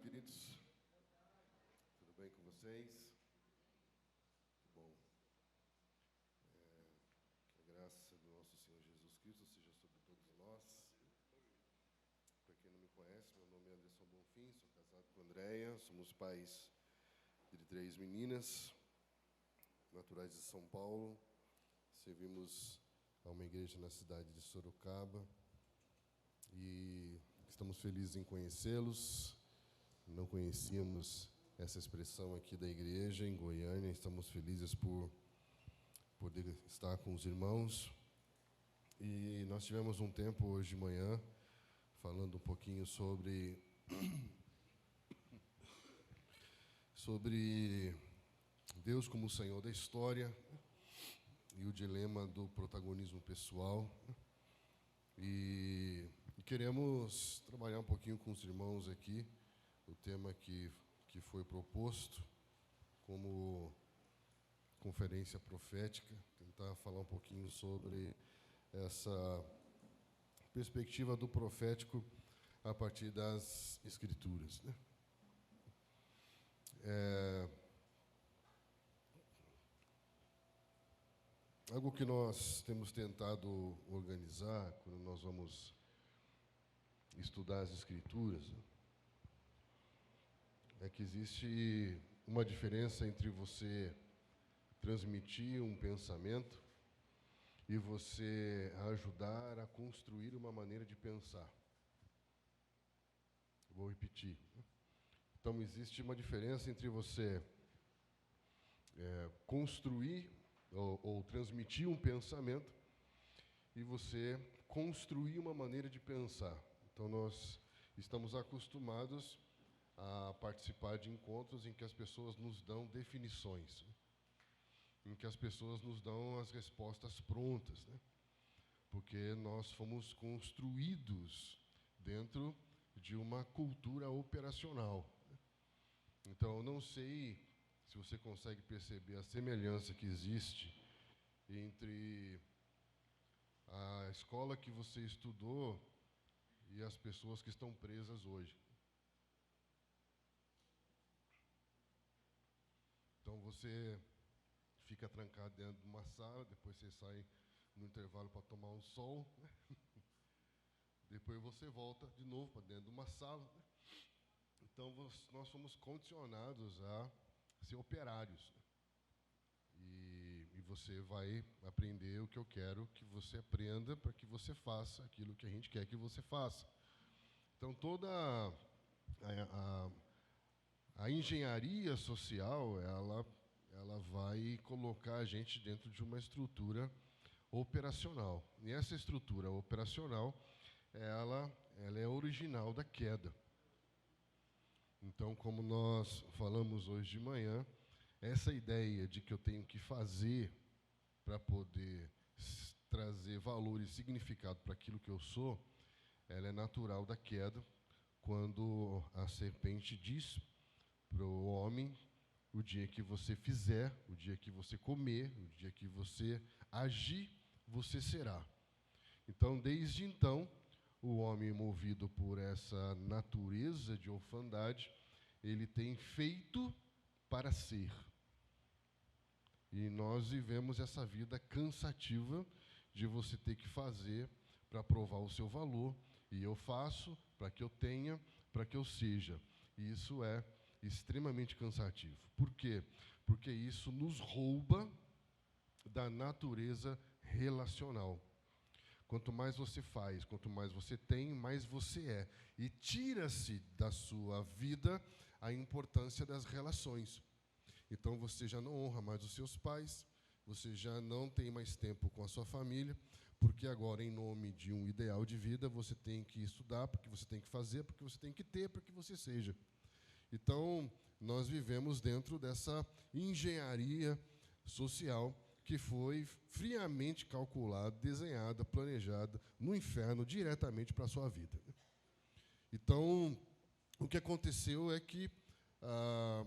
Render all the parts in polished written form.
queridos. Tudo bem com vocês? Que bom. Que a graça do nosso Senhor Jesus Cristo seja sobre todos nós. Para quem não me conhece, meu nome é Anderson Bonfim, sou casado com a Andréia, somos pais de 3 meninas, naturais de São Paulo. Servimos a uma igreja na cidade de Sorocaba e estamos felizes em conhecê-los. Não conhecíamos essa expressão aqui da igreja em Goiânia. Estamos felizes por poder estar com os irmãos. E nós tivemos um tempo hoje de manhã falando um pouquinho sobre Deus como o Senhor da história e o dilema do protagonismo pessoal. E queremos trabalhar um pouquinho com os irmãos aqui o tema que foi proposto como conferência profética, tentar falar um pouquinho sobre essa perspectiva do profético a partir das Escrituras, né? Algo que nós temos tentado organizar quando nós vamos estudar as Escrituras é que existe uma diferença entre você transmitir um pensamento e você ajudar a construir uma maneira de pensar. Vou repetir. Então, existe uma diferença entre você construir ou transmitir um pensamento e você construir uma maneira de pensar. Então, nós estamos acostumados a participar de encontros em que as pessoas nos dão definições, em que as pessoas nos dão as respostas prontas, né? Porque nós fomos construídos dentro de uma cultura operacional. Então, eu não sei se você consegue perceber a semelhança que existe entre a escola que você estudou e as pessoas que estão presas hoje. Então, você fica trancado dentro de uma sala, depois você sai no intervalo para tomar um sol, né? Depois você volta de novo para dentro de uma sala, né? Então, nós fomos condicionados a ser operários. E você vai aprender o que eu quero que você aprenda para que você faça aquilo que a gente quer que você faça. Então, toda a engenharia social, ela vai colocar a gente dentro de uma estrutura operacional. E essa estrutura operacional, ela é original da queda. Então, como nós falamos hoje de manhã, essa ideia de que eu tenho que fazer para poder trazer valor e significado para aquilo que eu sou, ela é natural da queda, quando a serpente diz para o homem: o dia que você fizer, o dia que você comer, o dia que você agir, você será. Então, desde então, o homem, movido por essa natureza de orfandade, ele tem feito para ser. E nós vivemos essa vida cansativa de você ter que fazer para provar o seu valor. E eu faço para que eu tenha, para que eu seja. E isso é extremamente cansativo. Por quê? Porque isso nos rouba da natureza relacional. Quanto mais você faz, quanto mais você tem, mais você é. E tira-se da sua vida a importância das relações. Então você já não honra mais os seus pais, você já não tem mais tempo com a sua família, porque agora, em nome de um ideal de vida, você tem que estudar, porque você tem que fazer, porque você tem que ter, para que você seja. Então, nós vivemos dentro dessa engenharia social que foi friamente calculada, desenhada, planejada no inferno diretamente para a sua vida. Então, o que aconteceu é que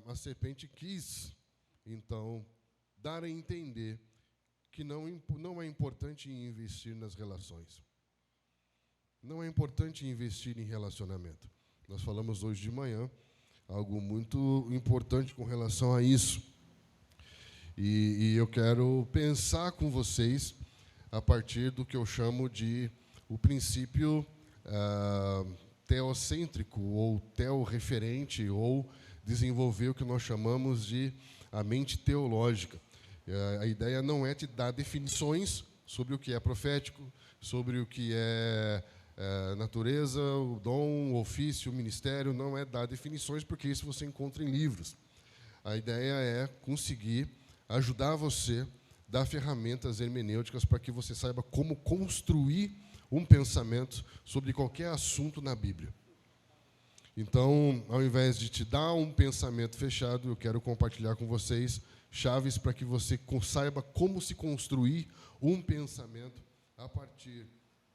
a serpente quis, então, dar a entender que não é importante investir nas relações. Não é importante investir em relacionamento. Nós falamos hoje de manhã algo muito importante com relação a isso. E eu quero pensar com vocês a partir do que eu chamo de o princípio teocêntrico, ou teorreferente, ou desenvolver o que nós chamamos de a mente teológica. A ideia não é te dar definições sobre o que é profético, sobre o que é natureza, o dom, o ofício, o ministério, não é dar definições, porque isso você encontra em livros. A ideia é conseguir ajudar você, dar ferramentas hermenêuticas para que você saiba como construir um pensamento sobre qualquer assunto na Bíblia. Então, ao invés de te dar um pensamento fechado, eu quero compartilhar com vocês chaves para que você saiba como se construir um pensamento a partir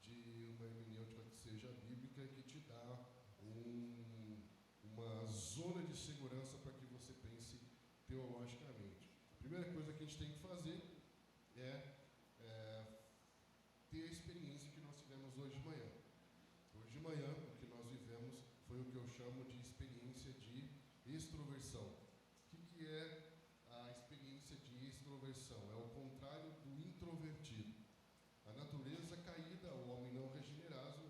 de uma hermenêutica que seja bíblica e que te dá uma zona de segurança para que você pense teologicamente. A primeira coisa que a gente tem que fazer é ter a experiência que nós tivemos hoje de manhã. Hoje de manhã, o que nós vivemos foi o que eu chamo de experiência de extroversão. O que é a experiência de extroversão? É o contrário do introvertido. A natureza caída, o homem não regenerado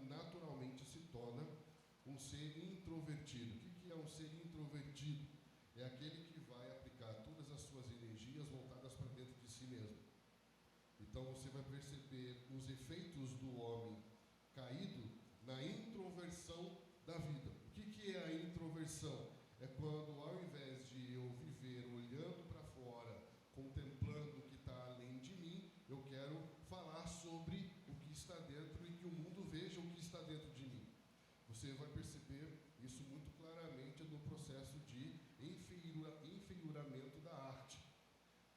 naturalmente se torna um ser introvertido. O que é um ser introvertido? É aquele que vai aplicar todas as suas energias voltadas para dentro de si mesmo. Então você vai perceber os efeitos do homem caído na introversão da vida. O que é a introversão? É quando, ao invés de eu viver olhando para fora, contemplando o que está além de mim, eu quero falar sobre o que está dentro e que o mundo veja o que está dentro de mim. Você vai perceber isso muito claramente no processo de enfeioramento da arte.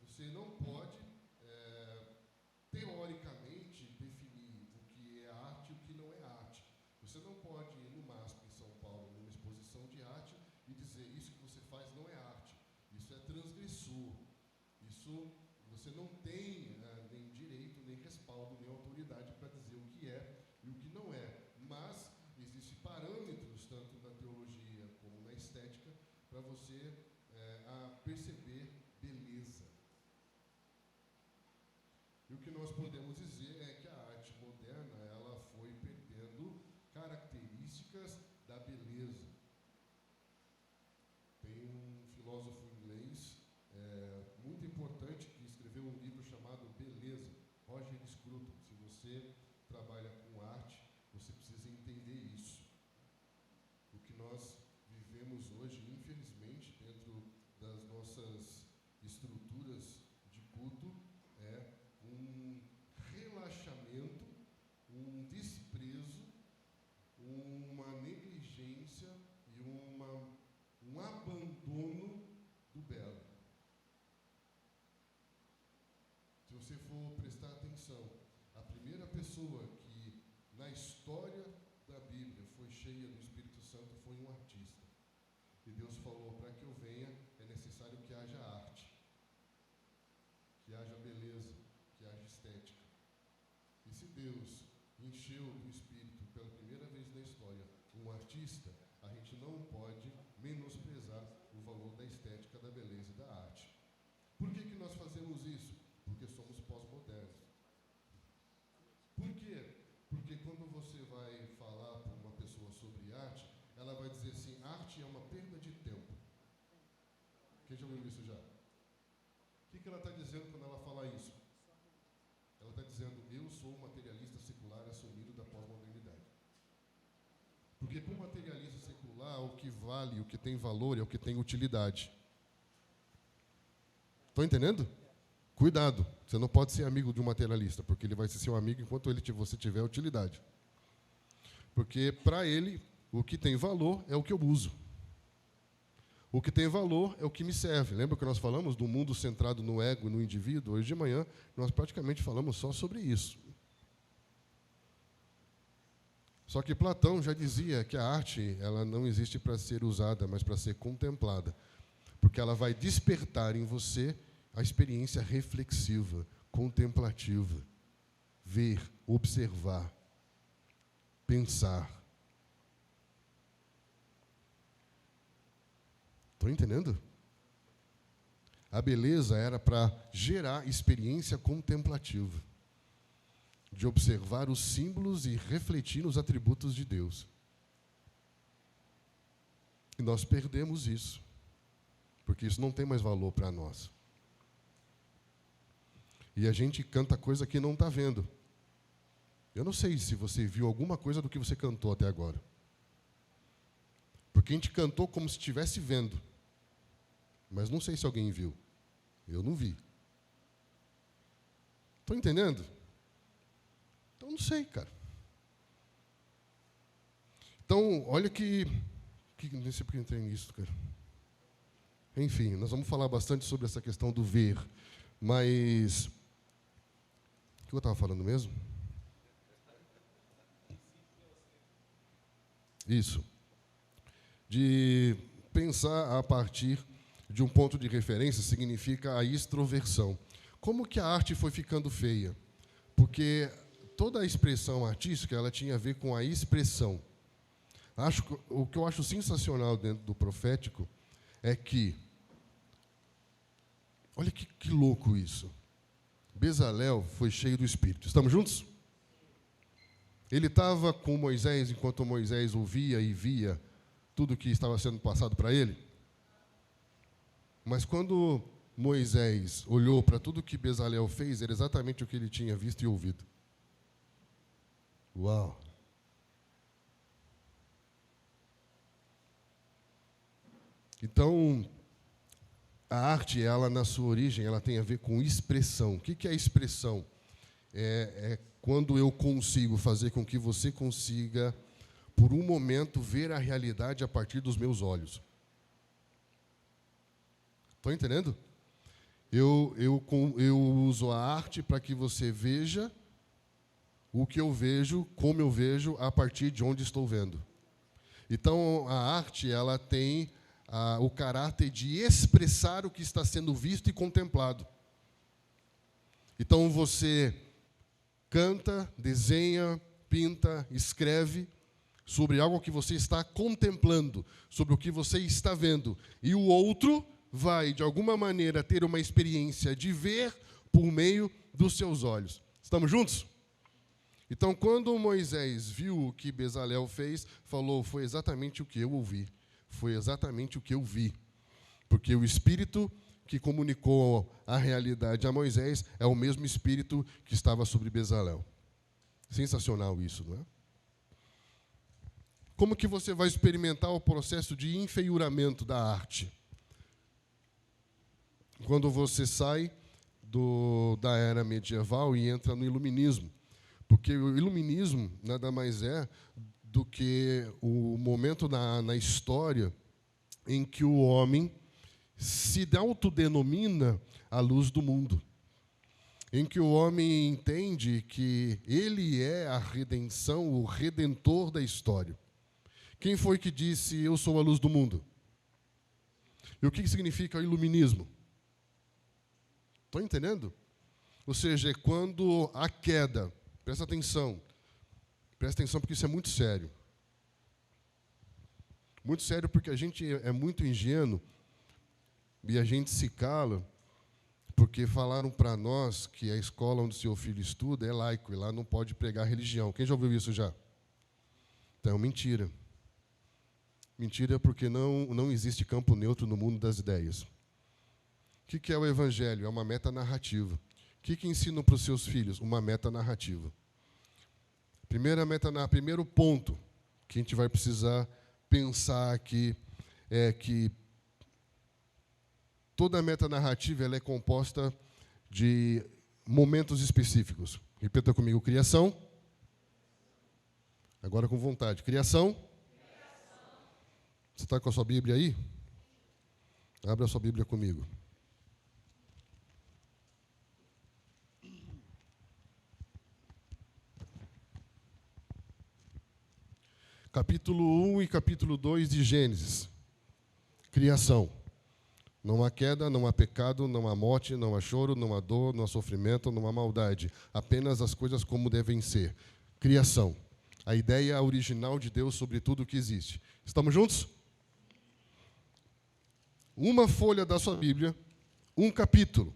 Você não pode, teoricamente, definir o que é arte e o que não é arte. Você não pode ir no MASP em São Paulo, numa exposição de arte, e dizer isso que você faz não é arte. Isso é transgressor. Isso você não tem nem direito, nem respaldo, nem autoridade para dizer o que é e o que não é. Mas existem parâmetros, tanto na teologia como na estética, para você perceber beleza. E o que nós podemos dizer é que a arte moderna ela foi perdendo características da beleza. Tem um filósofo inglês muito importante que escreveu um livro chamado Beleza, Roger Scruton. Se você trabalha com arte, você precisa entender isso. O que nós vivemos hoje, infelizmente, dentro das nossas estruturas de culto, é um relaxamento, um desprezo, uma negligência e um abandono do belo. Se você for prestar atenção, a primeira pessoa que na história da Bíblia foi cheia do Espírito Santo foi um artista. E Deus falou, para que eu venha, é necessário que haja arte, que haja beleza, que haja estética. E se Deus encheu do Espírito pela primeira vez na história um artista, a gente não pode menosprezar o valor da estética, da beleza e da arte. Por que nós fazemos isso? Porque somos pós-modernos. Por quê? Porque quando você vai falar para uma pessoa sobre arte, ela vai dizer assim, arte é uma perda de tempo. Quem já ouviu isso já? O que ela está dizendo quando ela fala isso? Ela está dizendo, eu sou um materialista secular assumido da pós-modernidade. Porque para um materialista secular, o que vale, o que tem valor é o que tem utilidade. Estão entendendo? Cuidado, você não pode ser amigo de um materialista, porque ele vai ser seu amigo enquanto você tiver utilidade. Porque para ele, o que tem valor é o que eu uso. O que tem valor é o que me serve. Lembra que nós falamos do mundo centrado no ego e no indivíduo? Hoje de manhã, nós praticamente falamos só sobre isso. Só que Platão já dizia que a arte ela não existe para ser usada, mas para ser contemplada. Porque ela vai despertar em você a experiência reflexiva, contemplativa. Ver, observar, pensar. Estão entendendo? A beleza era para gerar experiência contemplativa, de observar os símbolos e refletir nos atributos de Deus. E nós perdemos isso, porque isso não tem mais valor para nós. E a gente canta coisa que não está vendo. Eu não sei se você viu alguma coisa do que você cantou até agora. Porque a gente cantou como se estivesse vendo. Mas não sei se alguém viu. Eu não vi. Estão entendendo? Então, não sei, cara. Então, olha que nem sei porque eu entrei nisso, cara. Enfim, nós vamos falar bastante sobre essa questão do ver. Mas, o que eu estava falando mesmo? Isso. De pensar a partir de um ponto de referência significa a extroversão. Como que a arte foi ficando feia? Porque toda a expressão artística ela tinha a ver com a expressão. O que eu acho sensacional dentro do profético é que, olha que louco isso. Bezalel foi cheio do Espírito. Estamos juntos? Ele estava com Moisés enquanto Moisés ouvia e via tudo que estava sendo passado para ele. Mas quando Moisés olhou para tudo que Bezalel fez, era exatamente o que ele tinha visto e ouvido. Uau! Então, a arte, ela na sua origem, ela tem a ver com expressão. O que é expressão? É quando eu consigo fazer com que você consiga, por um momento, ver a realidade a partir dos meus olhos. Estão entendendo? Eu uso a arte para que você veja o que eu vejo, como eu vejo, a partir de onde estou vendo. Então, a arte ela tem o caráter de expressar o que está sendo visto e contemplado. Então, você canta, desenha, pinta, escreve sobre algo que você está contemplando, sobre o que você está vendo. E o outro vai, de alguma maneira, ter uma experiência de ver por meio dos seus olhos. Estamos juntos? Então, quando Moisés viu o que Bezalel fez, falou, foi exatamente o que eu ouvi. Foi exatamente o que eu vi. Porque o Espírito que comunicou a realidade a Moisés é o mesmo Espírito que estava sobre Bezalel. Sensacional isso, não é? Como que você vai experimentar o processo de enfeiuramento da arte? Quando você sai da era medieval e entra no iluminismo. Porque o iluminismo nada mais é do que o momento na história em que o homem se autodenomina a luz do mundo. Em que o homem entende que ele é a redenção, o redentor da história. Quem foi que disse, eu sou a luz do mundo? E o que significa o iluminismo? Estão entendendo? Ou seja, é quando a queda, presta atenção porque isso é muito sério. Muito sério porque a gente é muito ingênuo e a gente se cala porque falaram para nós que a escola onde seu filho estuda é laico e lá não pode pregar religião. Quem já ouviu isso já? Então, mentira. Mentira porque não existe campo neutro no mundo das ideias. O que é o Evangelho? É uma metanarrativa. O que ensinam para os seus filhos? Uma metanarrativa. Primeiro ponto que a gente vai precisar pensar aqui é que toda a metanarrativa ela é composta de momentos específicos. Repita comigo, criação. Agora com vontade. Criação. Você está com a sua Bíblia aí? Abra a sua Bíblia comigo. Capítulo 1 e capítulo 2 de Gênesis. Criação. Não há queda, não há pecado, não há morte, não há choro, não há dor, não há sofrimento, não há maldade. Apenas as coisas como devem ser. Criação. A ideia original de Deus sobre tudo o que existe. Estamos juntos? uma folha da sua Bíblia, um capítulo.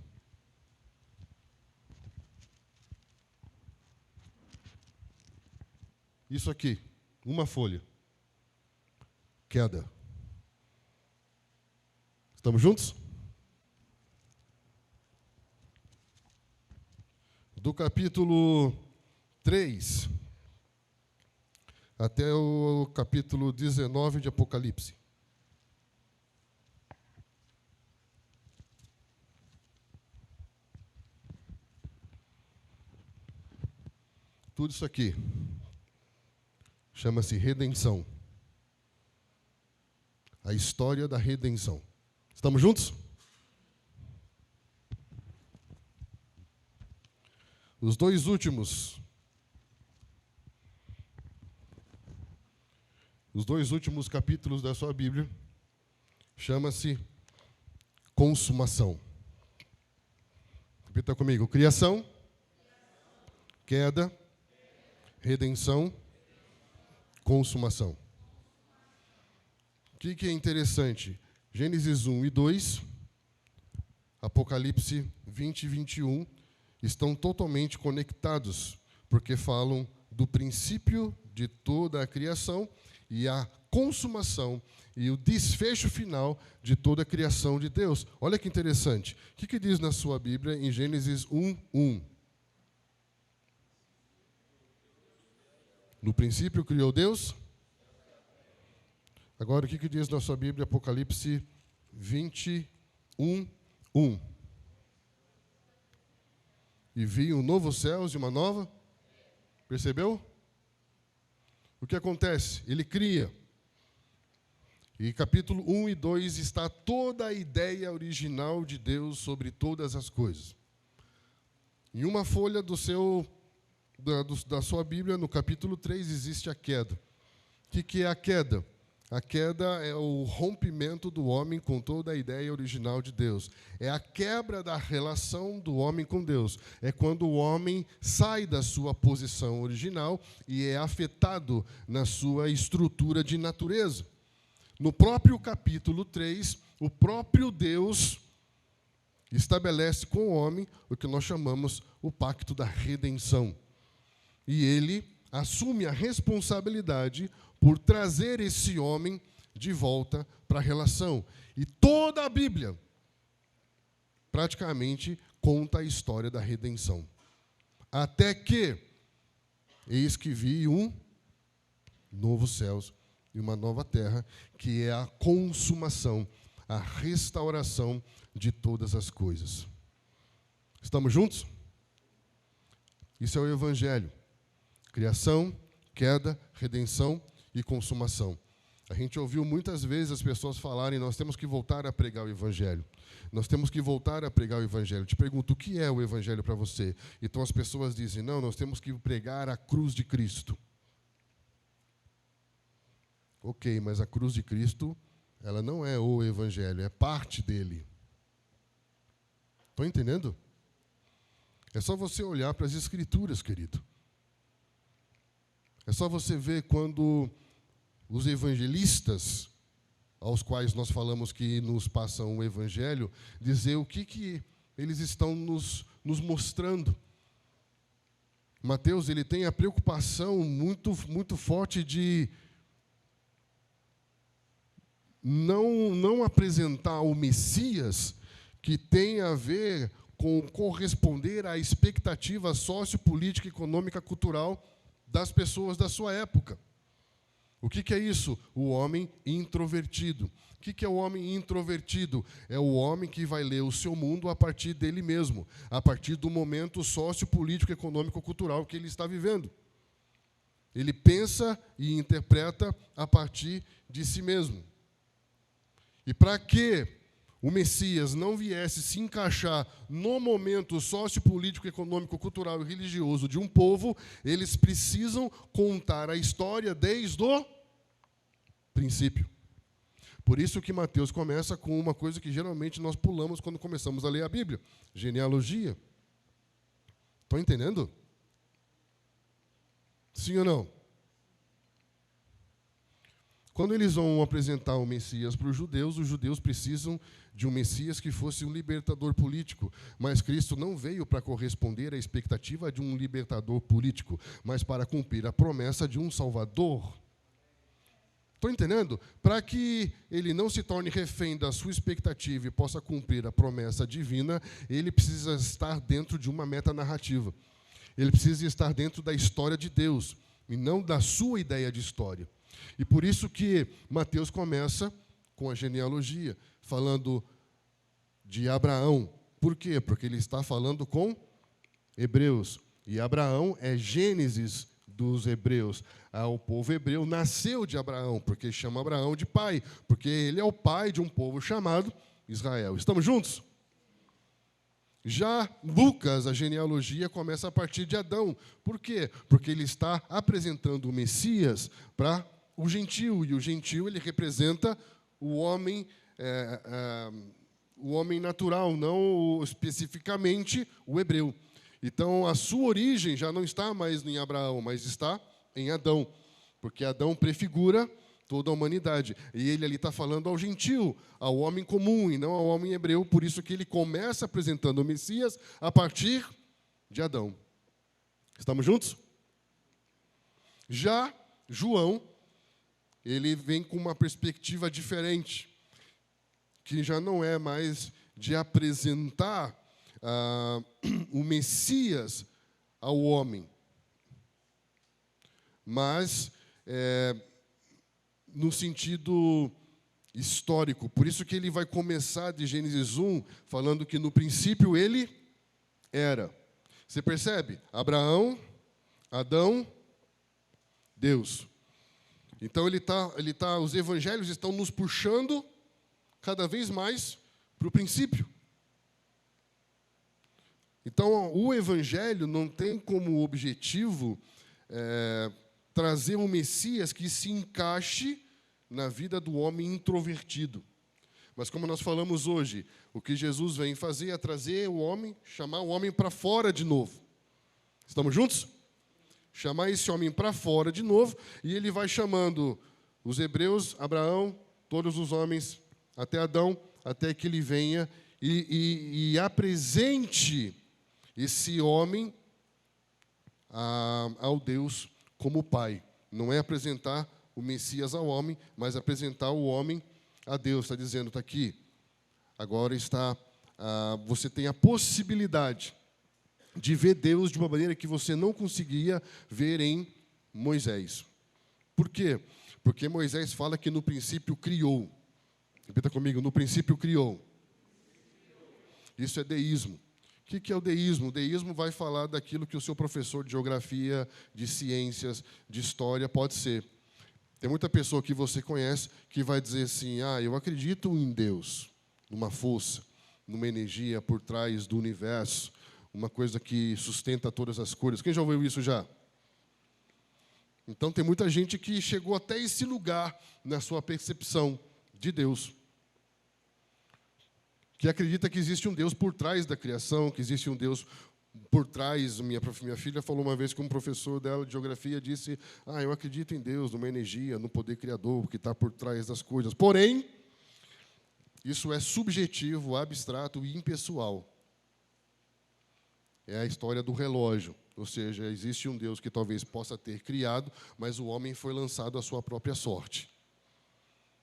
Isso aqui, uma folha. Queda. Estamos juntos? Do capítulo 3 até o capítulo 19 de Apocalipse. Tudo isso aqui chama-se redenção. A história da redenção. Estamos juntos? Os dois últimos capítulos da sua Bíblia chama-se consumação. Repita comigo: criação, queda, redenção, consumação. O que é interessante? Gênesis 1 e 2, Apocalipse 20 e 21 estão totalmente conectados, porque falam do princípio de toda a criação e a consumação e o desfecho final de toda a criação de Deus. Olha que interessante. O que diz na sua Bíblia em Gênesis 1, 1? No princípio criou Deus. Agora, o que diz na sua Bíblia, Apocalipse 21, 1? E vi um novo céus e uma nova. Percebeu? O que acontece? Ele cria. E capítulo 1 e 2 está toda a ideia original de Deus sobre todas as coisas. Em uma folha da sua Bíblia, no capítulo 3, existe a queda. O que é a queda? A queda é o rompimento do homem com toda a ideia original de Deus. É a quebra da relação do homem com Deus. É quando o homem sai da sua posição original e é afetado na sua estrutura de natureza. No próprio capítulo 3, o próprio Deus estabelece com o homem o que nós chamamos o pacto da redenção. E ele assume a responsabilidade por trazer esse homem de volta para a relação. E toda a Bíblia, praticamente, conta a história da redenção. Até que, eis que vi um novo céus e uma nova terra, que é a consumação, a restauração de todas as coisas. Estamos juntos? Isso é o Evangelho. Criação, queda, redenção e consumação. A gente ouviu muitas vezes as pessoas falarem: nós temos que voltar a pregar o Evangelho. Nós temos que voltar a pregar o Evangelho. Te pergunto, o que é o Evangelho para você? Então as pessoas dizem: não, nós temos que pregar a cruz de Cristo. Ok, mas a cruz de Cristo, ela não é o Evangelho, é parte dele. Estão entendendo? É só você olhar para as Escrituras, querido. É só você ver quando os evangelistas, aos quais nós falamos que nos passam o Evangelho, dizer o que eles estão nos mostrando. Mateus, ele tem a preocupação muito forte de não apresentar o Messias que tem a ver com corresponder à expectativa sociopolítica, econômica, cultural das pessoas da sua época. O que é isso? O homem introvertido. O que é o homem introvertido? É o homem que vai ler o seu mundo a partir dele mesmo, a partir do momento sociopolítico, econômico, cultural que ele está vivendo. Ele pensa e interpreta a partir de si mesmo. E para que o Messias não viesse se encaixar no momento sociopolítico, econômico, cultural e religioso de um povo, eles precisam contar a história desde o princípio. Por isso que Mateus começa com uma coisa que geralmente nós pulamos quando começamos a ler a Bíblia: genealogia. Estão entendendo? Sim ou não? Quando eles vão apresentar o Messias para os judeus precisam de um Messias que fosse um libertador político. Mas Cristo não veio para corresponder à expectativa de um libertador político, mas para cumprir a promessa de um Salvador. Estão entendendo? Para que ele não se torne refém da sua expectativa e possa cumprir a promessa divina, ele precisa estar dentro de uma metanarrativa. Ele precisa estar dentro da história de Deus, e não da sua ideia de história. E por isso que Mateus começa com a genealogia, falando de Abraão. Por quê? Porque ele está falando com hebreus. E Abraão é Gênesis dos hebreus. O povo hebreu nasceu de Abraão, porque chama Abraão de pai, porque ele é o pai de um povo chamado Israel. Estamos juntos? Já Lucas, a genealogia, começa a partir de Adão. Por quê? Porque ele está apresentando o Messias para o gentio, e o gentio ele representa o homem natural, não especificamente o hebreu. Então, a sua origem já não está mais em Abraão, mas está em Adão, porque Adão prefigura toda a humanidade. E ele ali está falando ao gentio, ao homem comum, e não ao homem hebreu, por isso que ele começa apresentando o Messias a partir de Adão. Estamos juntos? Já João, ele vem com uma perspectiva diferente, que já não é mais de apresentar o Messias ao homem, mas no sentido histórico. Por isso que ele vai começar de Gênesis 1, falando que no princípio ele era. Você percebe? Abraão, Adão, Deus. Então os evangelhos estão nos puxando cada vez mais para o princípio. Então, o evangelho não tem como objetivo trazer um Messias que se encaixe na vida do homem introvertido. Mas como nós falamos hoje, o que Jesus vem fazer é trazer o homem, chamar o homem para fora de novo. Estamos juntos? Chamar esse homem para fora de novo, e ele vai chamando os hebreus, Abraão, todos os homens, até Adão, até que ele venha e apresente esse homem ao Deus como Pai. Não é apresentar o Messias ao homem, mas apresentar o homem a Deus. Está dizendo, está aqui. Agora você tem a possibilidade de ver Deus de uma maneira que você não conseguia ver em Moisés. Por quê? Porque Moisés fala que no princípio criou. Repita comigo, no princípio criou. Isso é deísmo. O que é o deísmo? O deísmo vai falar daquilo que o seu professor de geografia, de ciências, de história pode ser. Tem muita pessoa que você conhece que vai dizer assim, eu acredito em Deus, numa força, numa energia por trás do universo, uma coisa que sustenta todas as coisas. Quem já ouviu isso já? Então, tem muita gente que chegou até esse lugar na sua percepção de Deus, que acredita que existe um Deus por trás da criação, que existe um Deus por trás. Minha filha falou uma vez que um professor dela de geografia disse, eu acredito em Deus, numa energia, no poder criador, que está por trás das coisas. Porém, isso é subjetivo, abstrato e impessoal. É a história do relógio, ou seja, existe um Deus que talvez possa ter criado, mas o homem foi lançado à sua própria sorte.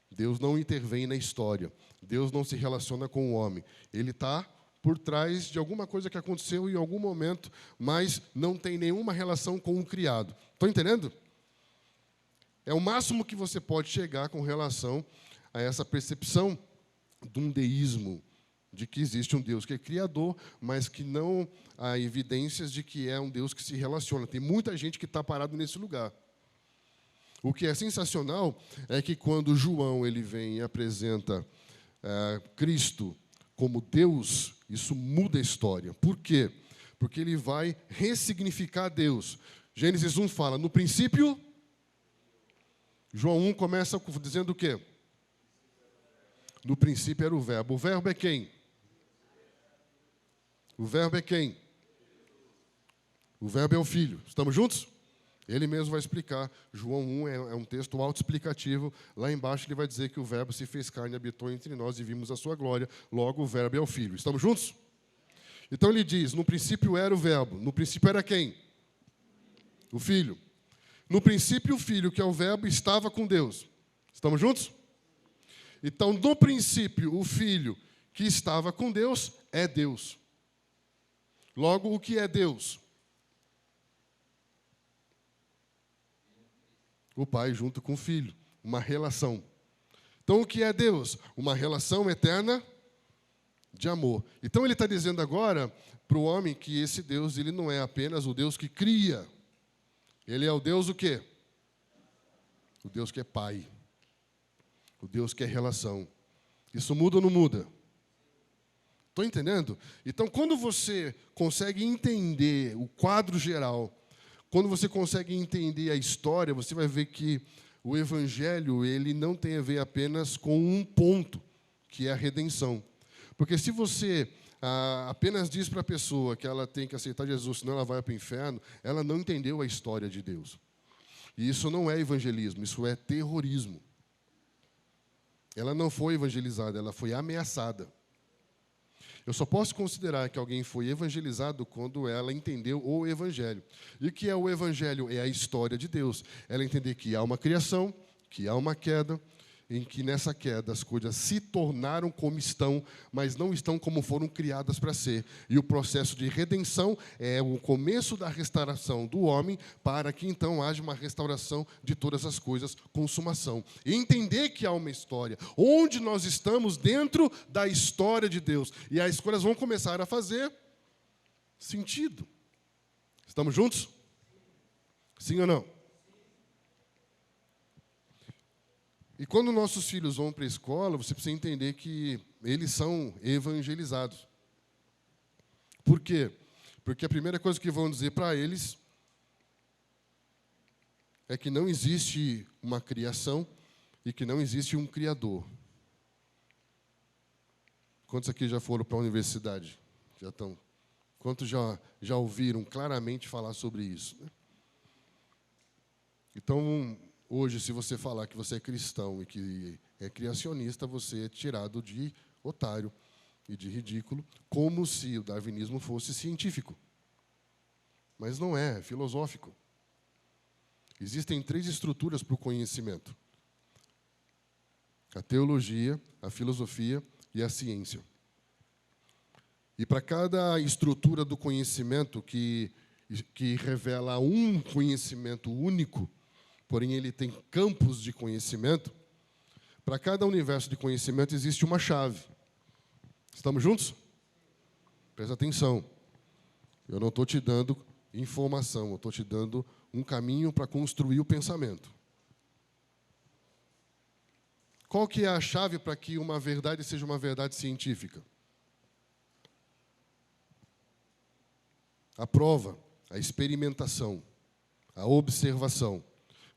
Deus não intervém na história, Deus não se relaciona com o homem. Ele está por trás de alguma coisa que aconteceu em algum momento, mas não tem nenhuma relação com o criado. Estão entendendo? É o máximo que você pode chegar com relação a essa percepção de um deísmo, de que existe um Deus que é criador, mas que não há evidências de que é um Deus que se relaciona. Tem muita gente que está parado nesse lugar. O que é sensacional é que quando João ele vem e apresenta Cristo como Deus, isso muda a história. Por quê? Porque ele vai ressignificar Deus. Gênesis 1 fala, no princípio, João 1 começa dizendo o quê? No princípio era o verbo. O verbo é quem? O verbo é quem? O verbo é o Filho. Estamos juntos? Ele mesmo vai explicar. João 1 é um texto autoexplicativo. Lá embaixo ele vai dizer que o Verbo se fez carne e habitou entre nós e vimos a sua glória. Logo, o Verbo é o Filho. Estamos juntos? Então ele diz, no princípio era o Verbo. No princípio era quem? O Filho. No princípio o Filho, que é o Verbo, estava com Deus. Estamos juntos? Então, no princípio, o Filho que estava com Deus é Deus. Logo, o que é Deus? O Pai junto com o Filho. Uma relação. Então, o que é Deus? Uma relação eterna de amor. Então, ele está dizendo agora para o homem que esse Deus, ele não é apenas o Deus que cria. Ele é o Deus o quê? O Deus que é Pai. O Deus que é relação. Isso muda ou não muda? Estão entendendo? Então, quando você consegue entender o quadro geral, quando você consegue entender a história, você vai ver que o Evangelho ele não tem a ver apenas com um ponto, que é a redenção. Porque se você apenas diz para a pessoa que ela tem que aceitar Jesus, senão ela vai para o inferno, ela não entendeu a história de Deus. E isso não é evangelismo, isso é terrorismo. Ela não foi evangelizada, ela foi ameaçada. Eu só posso considerar que alguém foi evangelizado quando ela entendeu o Evangelho. E o que é o Evangelho? É a história de Deus. Ela entender que há uma criação, que há uma queda, em que nessa queda as coisas se tornaram como estão, mas não estão como foram criadas para ser. E o processo de redenção é o começo da restauração do homem, para que então haja uma restauração de todas as coisas, consumação. E entender que há uma história, onde nós estamos dentro da história de Deus. E as coisas vão começar a fazer sentido. Estamos juntos? Sim ou não? E quando nossos filhos vão para a escola, você precisa entender que eles são evangelizados. Por quê? Porque a primeira coisa que vão dizer para eles é que não existe uma criação e que não existe um Criador. Quantos aqui já foram para a universidade? Já estão? Quantos já ouviram claramente falar sobre isso? Então, hoje, se você falar que você é cristão e que é criacionista, você é tirado de otário e de ridículo, como se o darwinismo fosse científico. Mas não é, é filosófico. Existem 3 estruturas para o conhecimento: a teologia, a filosofia e a ciência. E para cada estrutura do conhecimento que revela um conhecimento único, porém ele tem campos de conhecimento, para cada universo de conhecimento existe uma chave. Estamos juntos? Presta atenção. Eu não estou te dando informação, eu estou te dando um caminho para construir o pensamento. Qual que é a chave para que uma verdade seja uma verdade científica? A prova, a experimentação, a observação.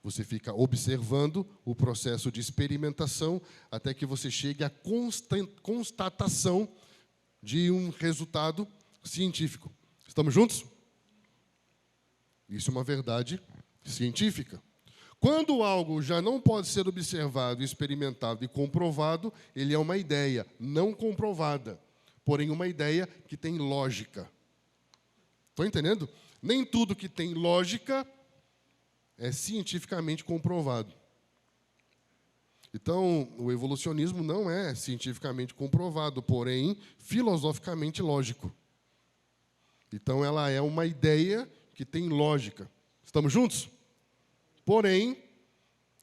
Você fica observando o processo de experimentação até que você chegue à constatação de um resultado científico. Estamos juntos? Isso é uma verdade científica. Quando algo já não pode ser observado, experimentado e comprovado, ele é uma ideia não comprovada, porém uma ideia que tem lógica. Estão entendendo? Nem tudo que tem lógica é cientificamente comprovado. Então, o evolucionismo não é cientificamente comprovado, porém, filosoficamente lógico. Então, ela é uma ideia que tem lógica. Estamos juntos? Porém,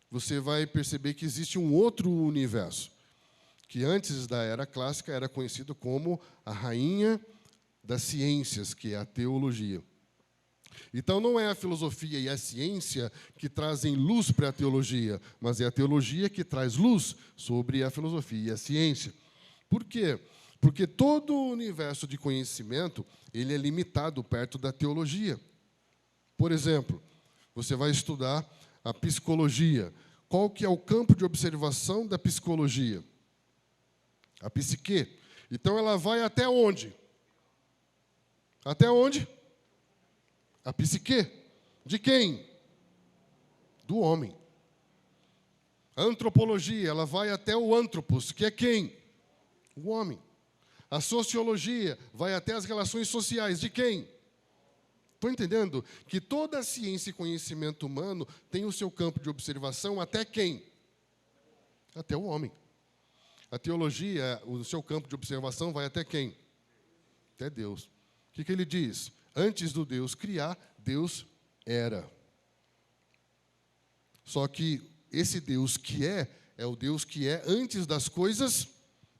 você vai perceber que existe um outro universo, que antes da Era Clássica era conhecido como a rainha das ciências, que é a teologia. Então, não é a filosofia e a ciência que trazem luz para a teologia, mas é a teologia que traz luz sobre a filosofia e a ciência. Por quê? Porque todo o universo de conhecimento ele é limitado perto da teologia. Por exemplo, você vai estudar a psicologia. Qual que é o campo de observação da psicologia? A psique. Então, ela vai até onde? Até onde? A psique. De quem? do homem. A antropologia, ela vai até o antropos, que é quem? O homem. A sociologia vai até as relações sociais, de quem? Estão entendendo? Que toda a ciência e conhecimento humano tem o seu campo de observação até quem? Até o homem. A teologia, o seu campo de observação vai até quem? Até Deus. O que ele diz? Antes do Deus criar, Deus era. Só que esse Deus que é o Deus que é antes das coisas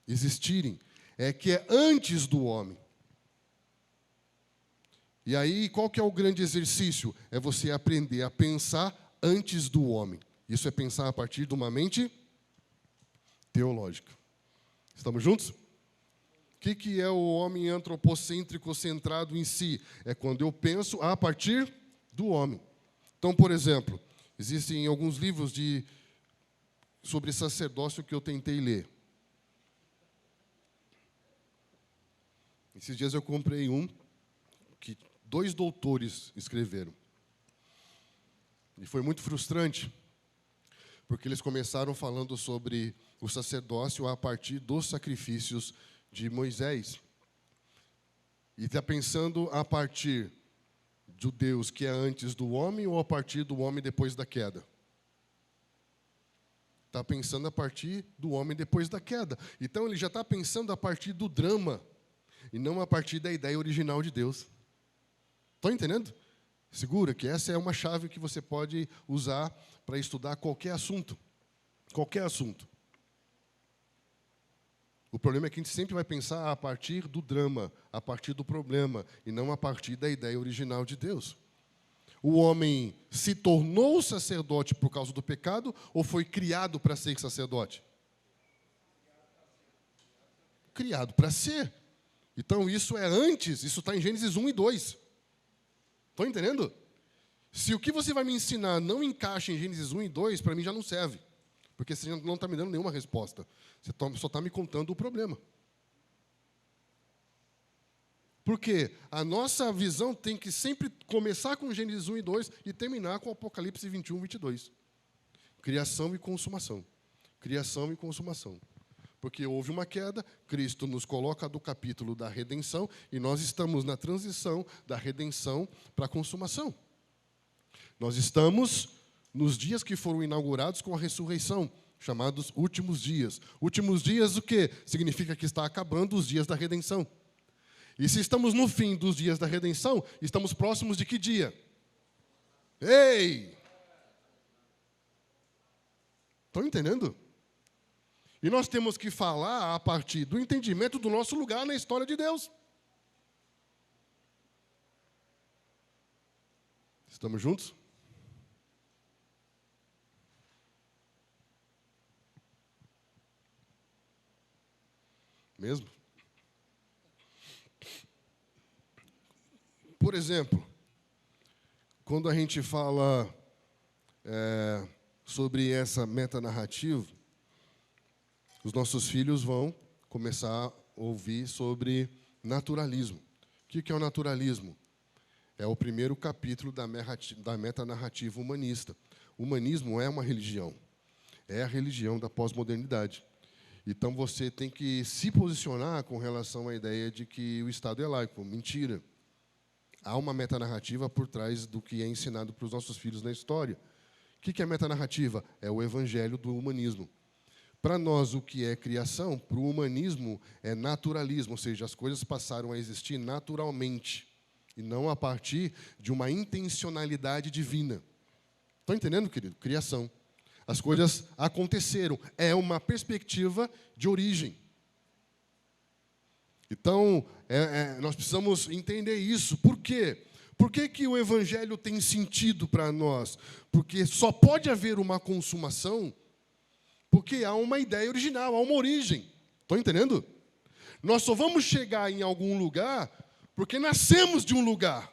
existirem. É que é antes do homem. E aí, qual que é o grande exercício? É você aprender a pensar antes do homem. Isso é pensar a partir de uma mente teológica. Estamos juntos? O que é o homem antropocêntrico centrado em si? É quando eu penso a partir do homem. Então, por exemplo, existem alguns livros sobre sacerdócio que eu tentei ler. Esses dias eu comprei um que 2 doutores escreveram. E foi muito frustrante, porque eles começaram falando sobre o sacerdócio a partir dos sacrifícios de Moisés. E está pensando a partir do Deus que é antes do homem ou a partir do homem depois da queda? Está pensando a partir do homem depois da queda. Então ele já está pensando a partir do drama e não a partir da ideia original de Deus. Estão entendendo? Segura que essa é uma chave que você pode usar para estudar qualquer assunto. Qualquer assunto. O problema é que a gente sempre vai pensar a partir do drama, a partir do problema, e não a partir da ideia original de Deus. O homem se tornou sacerdote por causa do pecado ou foi criado para ser sacerdote? Criado para ser. Então isso é antes, isso está em Gênesis 1 e 2. Estão entendendo? Se o que você vai me ensinar não encaixa em Gênesis 1 e 2, para mim já não serve. Porque você não está me dando nenhuma resposta. Você só está me contando o problema. Porque a nossa visão tem que sempre começar com Gênesis 1 e 2 e terminar com Apocalipse 21, 22. Criação e consumação. Criação e consumação. Porque houve uma queda, Cristo nos coloca do capítulo da redenção e nós estamos na transição da redenção para a consumação. Nós estamos nos dias que foram inaugurados com a ressurreição, chamados últimos dias. Últimos dias o quê? Significa que está acabando os dias da redenção. E se estamos no fim dos dias da redenção, estamos próximos de que dia? Ei! Estão entendendo? E nós temos que falar a partir do entendimento do nosso lugar na história de Deus. Estamos juntos? Mesmo? Por exemplo, quando a gente fala sobre essa metanarrativa, os nossos filhos vão começar a ouvir sobre naturalismo. O que é o naturalismo? É o primeiro capítulo da metanarrativa humanista. O humanismo é uma religião. É a religião da pós-modernidade. Então, você tem que se posicionar com relação à ideia de que o Estado é laico. Mentira. Há uma metanarrativa por trás do que é ensinado para os nossos filhos na história. O que é metanarrativa? É o evangelho do humanismo. Para nós, o que é criação, para o humanismo, é naturalismo, ou seja, as coisas passaram a existir naturalmente, e não a partir de uma intencionalidade divina. Estão entendendo, querido? Criação. As coisas aconteceram. É uma perspectiva de origem. Então, nós precisamos entender isso. Por quê? Por que o evangelho tem sentido para nós? Porque só pode haver uma consumação porque há uma ideia original, há uma origem. Estão entendendo? Nós só vamos chegar em algum lugar porque nascemos de um lugar.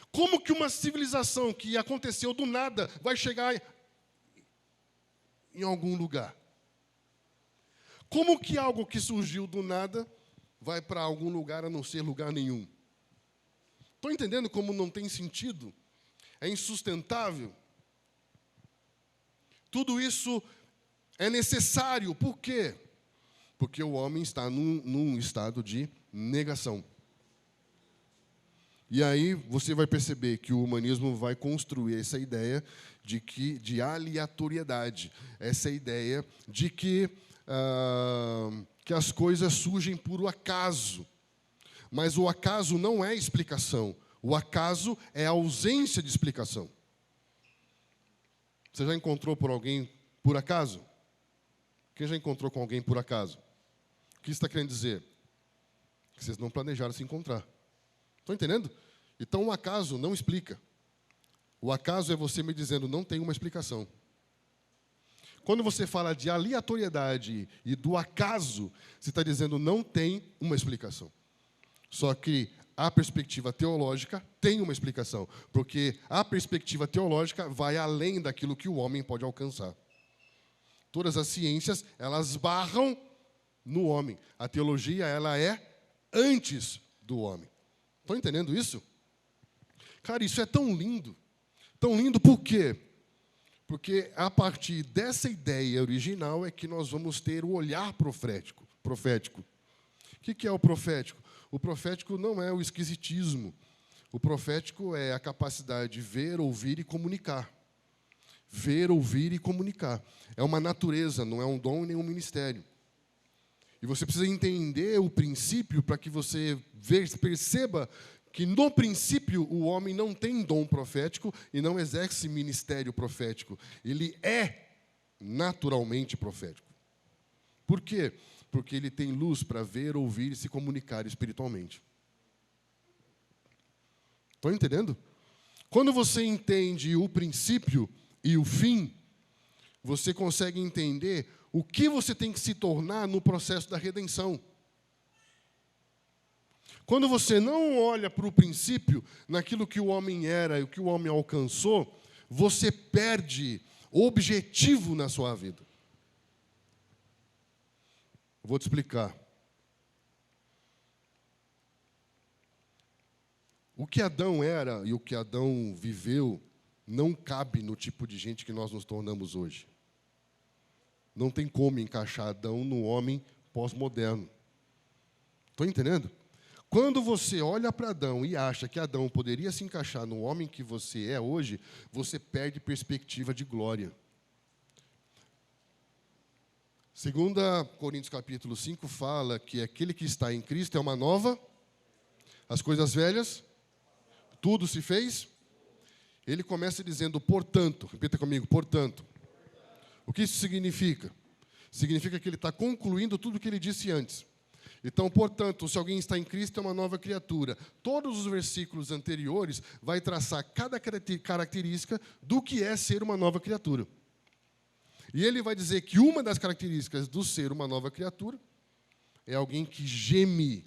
Como que uma civilização que aconteceu do nada vai chegar em algum lugar? Como que algo que surgiu do nada vai para algum lugar a não ser lugar nenhum? Estão entendendo como não tem sentido? É insustentável? Tudo isso é necessário. Por quê? Porque o homem está num estado de negação. E aí você vai perceber que o humanismo vai construir essa ideia de aleatoriedade, essa ideia de que as coisas surgem por acaso. Mas o acaso não é explicação. O acaso é a ausência de explicação. Você já encontrou por alguém por acaso? Quem já encontrou com alguém por acaso? O que isso está querendo dizer? Que vocês não planejaram se encontrar. Estão entendendo? Então, o acaso não explica. O acaso é você me dizendo, não tem uma explicação. Quando você fala de aleatoriedade e do acaso, você está dizendo, não tem uma explicação. Só que a perspectiva teológica tem uma explicação, porque a perspectiva teológica vai além daquilo que o homem pode alcançar. Todas as ciências, elas barram no homem. A teologia, ela é antes do homem. Estão entendendo isso? Cara, isso é tão lindo. Tão lindo por quê? Porque a partir dessa ideia original é que nós vamos ter o olhar profético. O que é o profético? O profético não é o esquisitismo. O profético é a capacidade de ver, ouvir e comunicar. Ver, ouvir e comunicar. É uma natureza, não é um dom nem um ministério. E você precisa entender o princípio para que você perceba que, no princípio, o homem não tem dom profético e não exerce ministério profético. Ele é naturalmente profético. Por quê? Porque ele tem luz para ver, ouvir e se comunicar espiritualmente. Estão entendendo? Quando você entende o princípio e o fim, você consegue entender o que você tem que se tornar no processo da redenção. Quando você não olha para o princípio, naquilo que o homem era e o que o homem alcançou, você perde objetivo na sua vida. Vou te explicar. O que Adão era e o que Adão viveu não cabe no tipo de gente que nós nos tornamos hoje. Não tem como encaixar Adão no homem pós-moderno. Estão entendendo? Quando você olha para Adão e acha que Adão poderia se encaixar no homem que você é hoje, você perde perspectiva de glória. 2 Coríntios capítulo 5 fala que aquele que está em Cristo é uma nova, as coisas velhas, tudo se fez. Ele começa dizendo, portanto, repita comigo, portanto. O que isso significa? Significa que ele está concluindo tudo o que ele disse antes. Então, portanto, se alguém está em Cristo, é uma nova criatura. Todos os versículos anteriores vai traçar cada característica do que é ser uma nova criatura. E ele vai dizer que uma das características do ser uma nova criatura é alguém que geme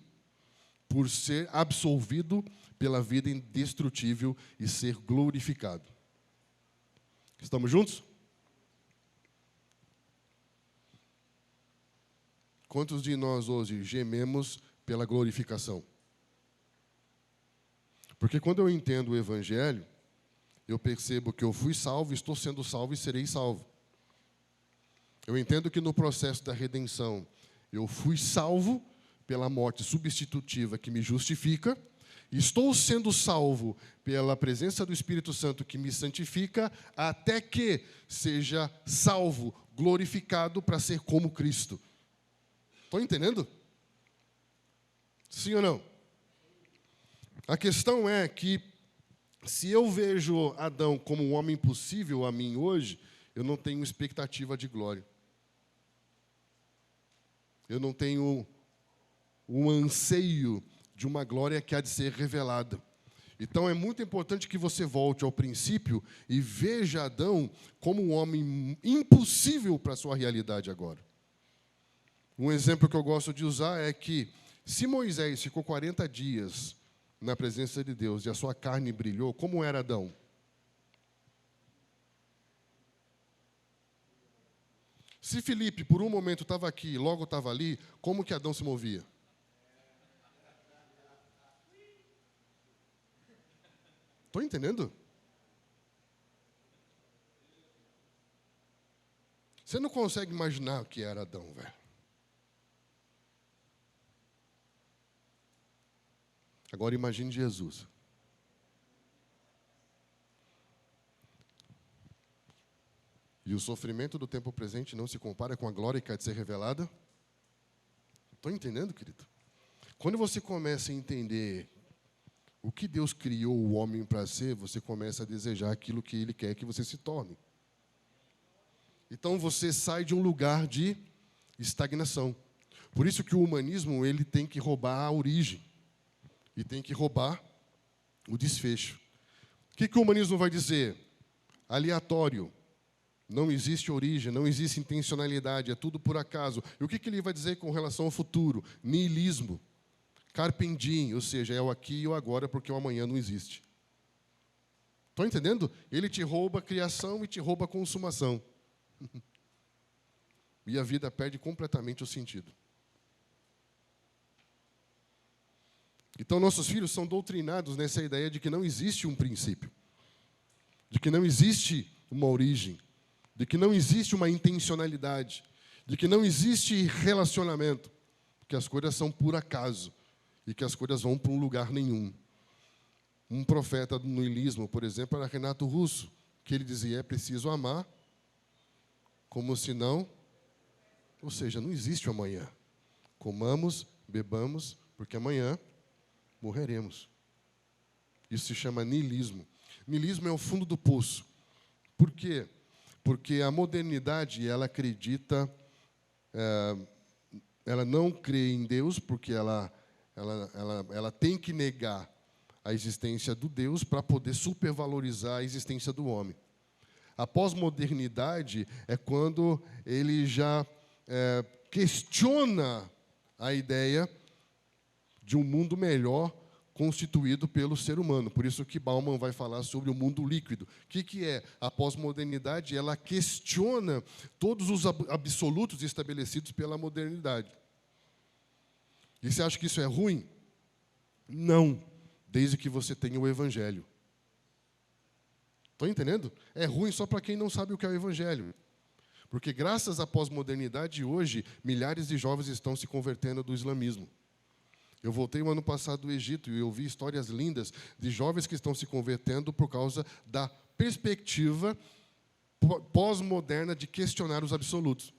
por ser absolvido pela vida indestrutível e ser glorificado. Estamos juntos? Quantos de nós hoje gememos pela glorificação? Porque quando eu entendo o Evangelho, eu percebo que eu fui salvo, estou sendo salvo e serei salvo. Eu entendo que no processo da redenção, eu fui salvo pela morte substitutiva que me justifica, estou sendo salvo pela presença do Espírito Santo que me santifica, até que seja salvo, glorificado para ser como Cristo. Estão entendendo? Sim ou não? A questão é que, se eu vejo Adão como um homem possível a mim hoje, eu não tenho expectativa de glória. Eu não tenho um anseio de uma glória que há de ser revelada. Então, é muito importante que você volte ao princípio e veja Adão como um homem impossível para a sua realidade agora. Um exemplo que eu gosto de usar é que, se Moisés ficou 40 dias na presença de Deus e a sua carne brilhou, como era Adão? Se Filipe, por um momento, estava aqui e logo estava ali, como que Adão se movia? Estão entendendo? Você não consegue imaginar o que era Adão, velho. Agora imagine Jesus. E o sofrimento do tempo presente não se compara com a glória que há de ser revelada. Estão entendendo, querido? Quando você começa a entender o que Deus criou o homem para ser, você começa a desejar aquilo que Ele quer que você se torne. Então você sai de um lugar de estagnação. Por isso que o humanismo ele tem que roubar a origem e tem que roubar o desfecho. O que o humanismo vai dizer? Aleatório. Não existe origem, não existe intencionalidade, é tudo por acaso. E o que ele vai dizer com relação ao futuro? Niilismo. Carpe diem, ou seja, é o aqui e o agora, porque o amanhã não existe. Estão entendendo? Ele te rouba a criação e te rouba a consumação. E a vida perde completamente o sentido. Então, nossos filhos são doutrinados nessa ideia de que não existe um princípio, de que não existe uma origem, de que não existe uma intencionalidade, de que não existe relacionamento, que as coisas são por acaso e que as coisas vão para um lugar nenhum. Um profeta do niilismo, por exemplo, era Renato Russo, que ele dizia, é preciso amar como se não... Ou seja, não existe o amanhã. Comamos, bebamos, porque amanhã morreremos. Isso se chama niilismo. Niilismo é o fundo do poço. Por quê? Porque a modernidade, ela acredita, ela não crê em Deus, porque ela tem que negar a existência do Deus para poder supervalorizar a existência do homem. A pós-modernidade é quando ele já questiona a ideia de um mundo melhor constituído pelo ser humano. Por isso que Bauman vai falar sobre o mundo líquido. O que é? A pós-modernidade, ela questiona todos os absolutos estabelecidos pela modernidade. E você acha que isso é ruim? Não, desde que você tenha o Evangelho. Estão entendendo? É ruim só para quem não sabe o que é o Evangelho. Porque graças à pós-modernidade, hoje, milhares de jovens estão se convertendo do islamismo. Eu voltei o ano passado do Egito e eu vi histórias lindas de jovens que estão se convertendo por causa da perspectiva pós-moderna de questionar os absolutos.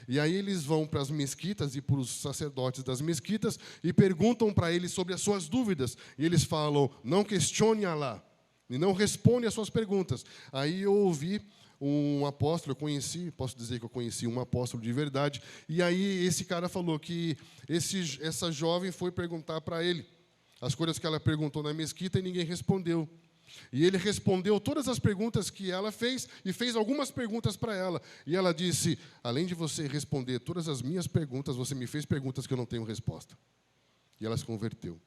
E aí eles vão para as mesquitas e para os sacerdotes das mesquitas e perguntam para eles sobre as suas dúvidas. E eles falam, não questione Alá, e não responde às suas perguntas. Aí eu ouvi um apóstolo, eu conheci, posso dizer que eu conheci um apóstolo de verdade, e aí esse cara falou que essa jovem foi perguntar para ele as coisas que ela perguntou na mesquita e ninguém respondeu. E ele respondeu todas as perguntas que ela fez e fez algumas perguntas para ela. E ela disse, além de você responder todas as minhas perguntas, você me fez perguntas que eu não tenho resposta. E ela se converteu.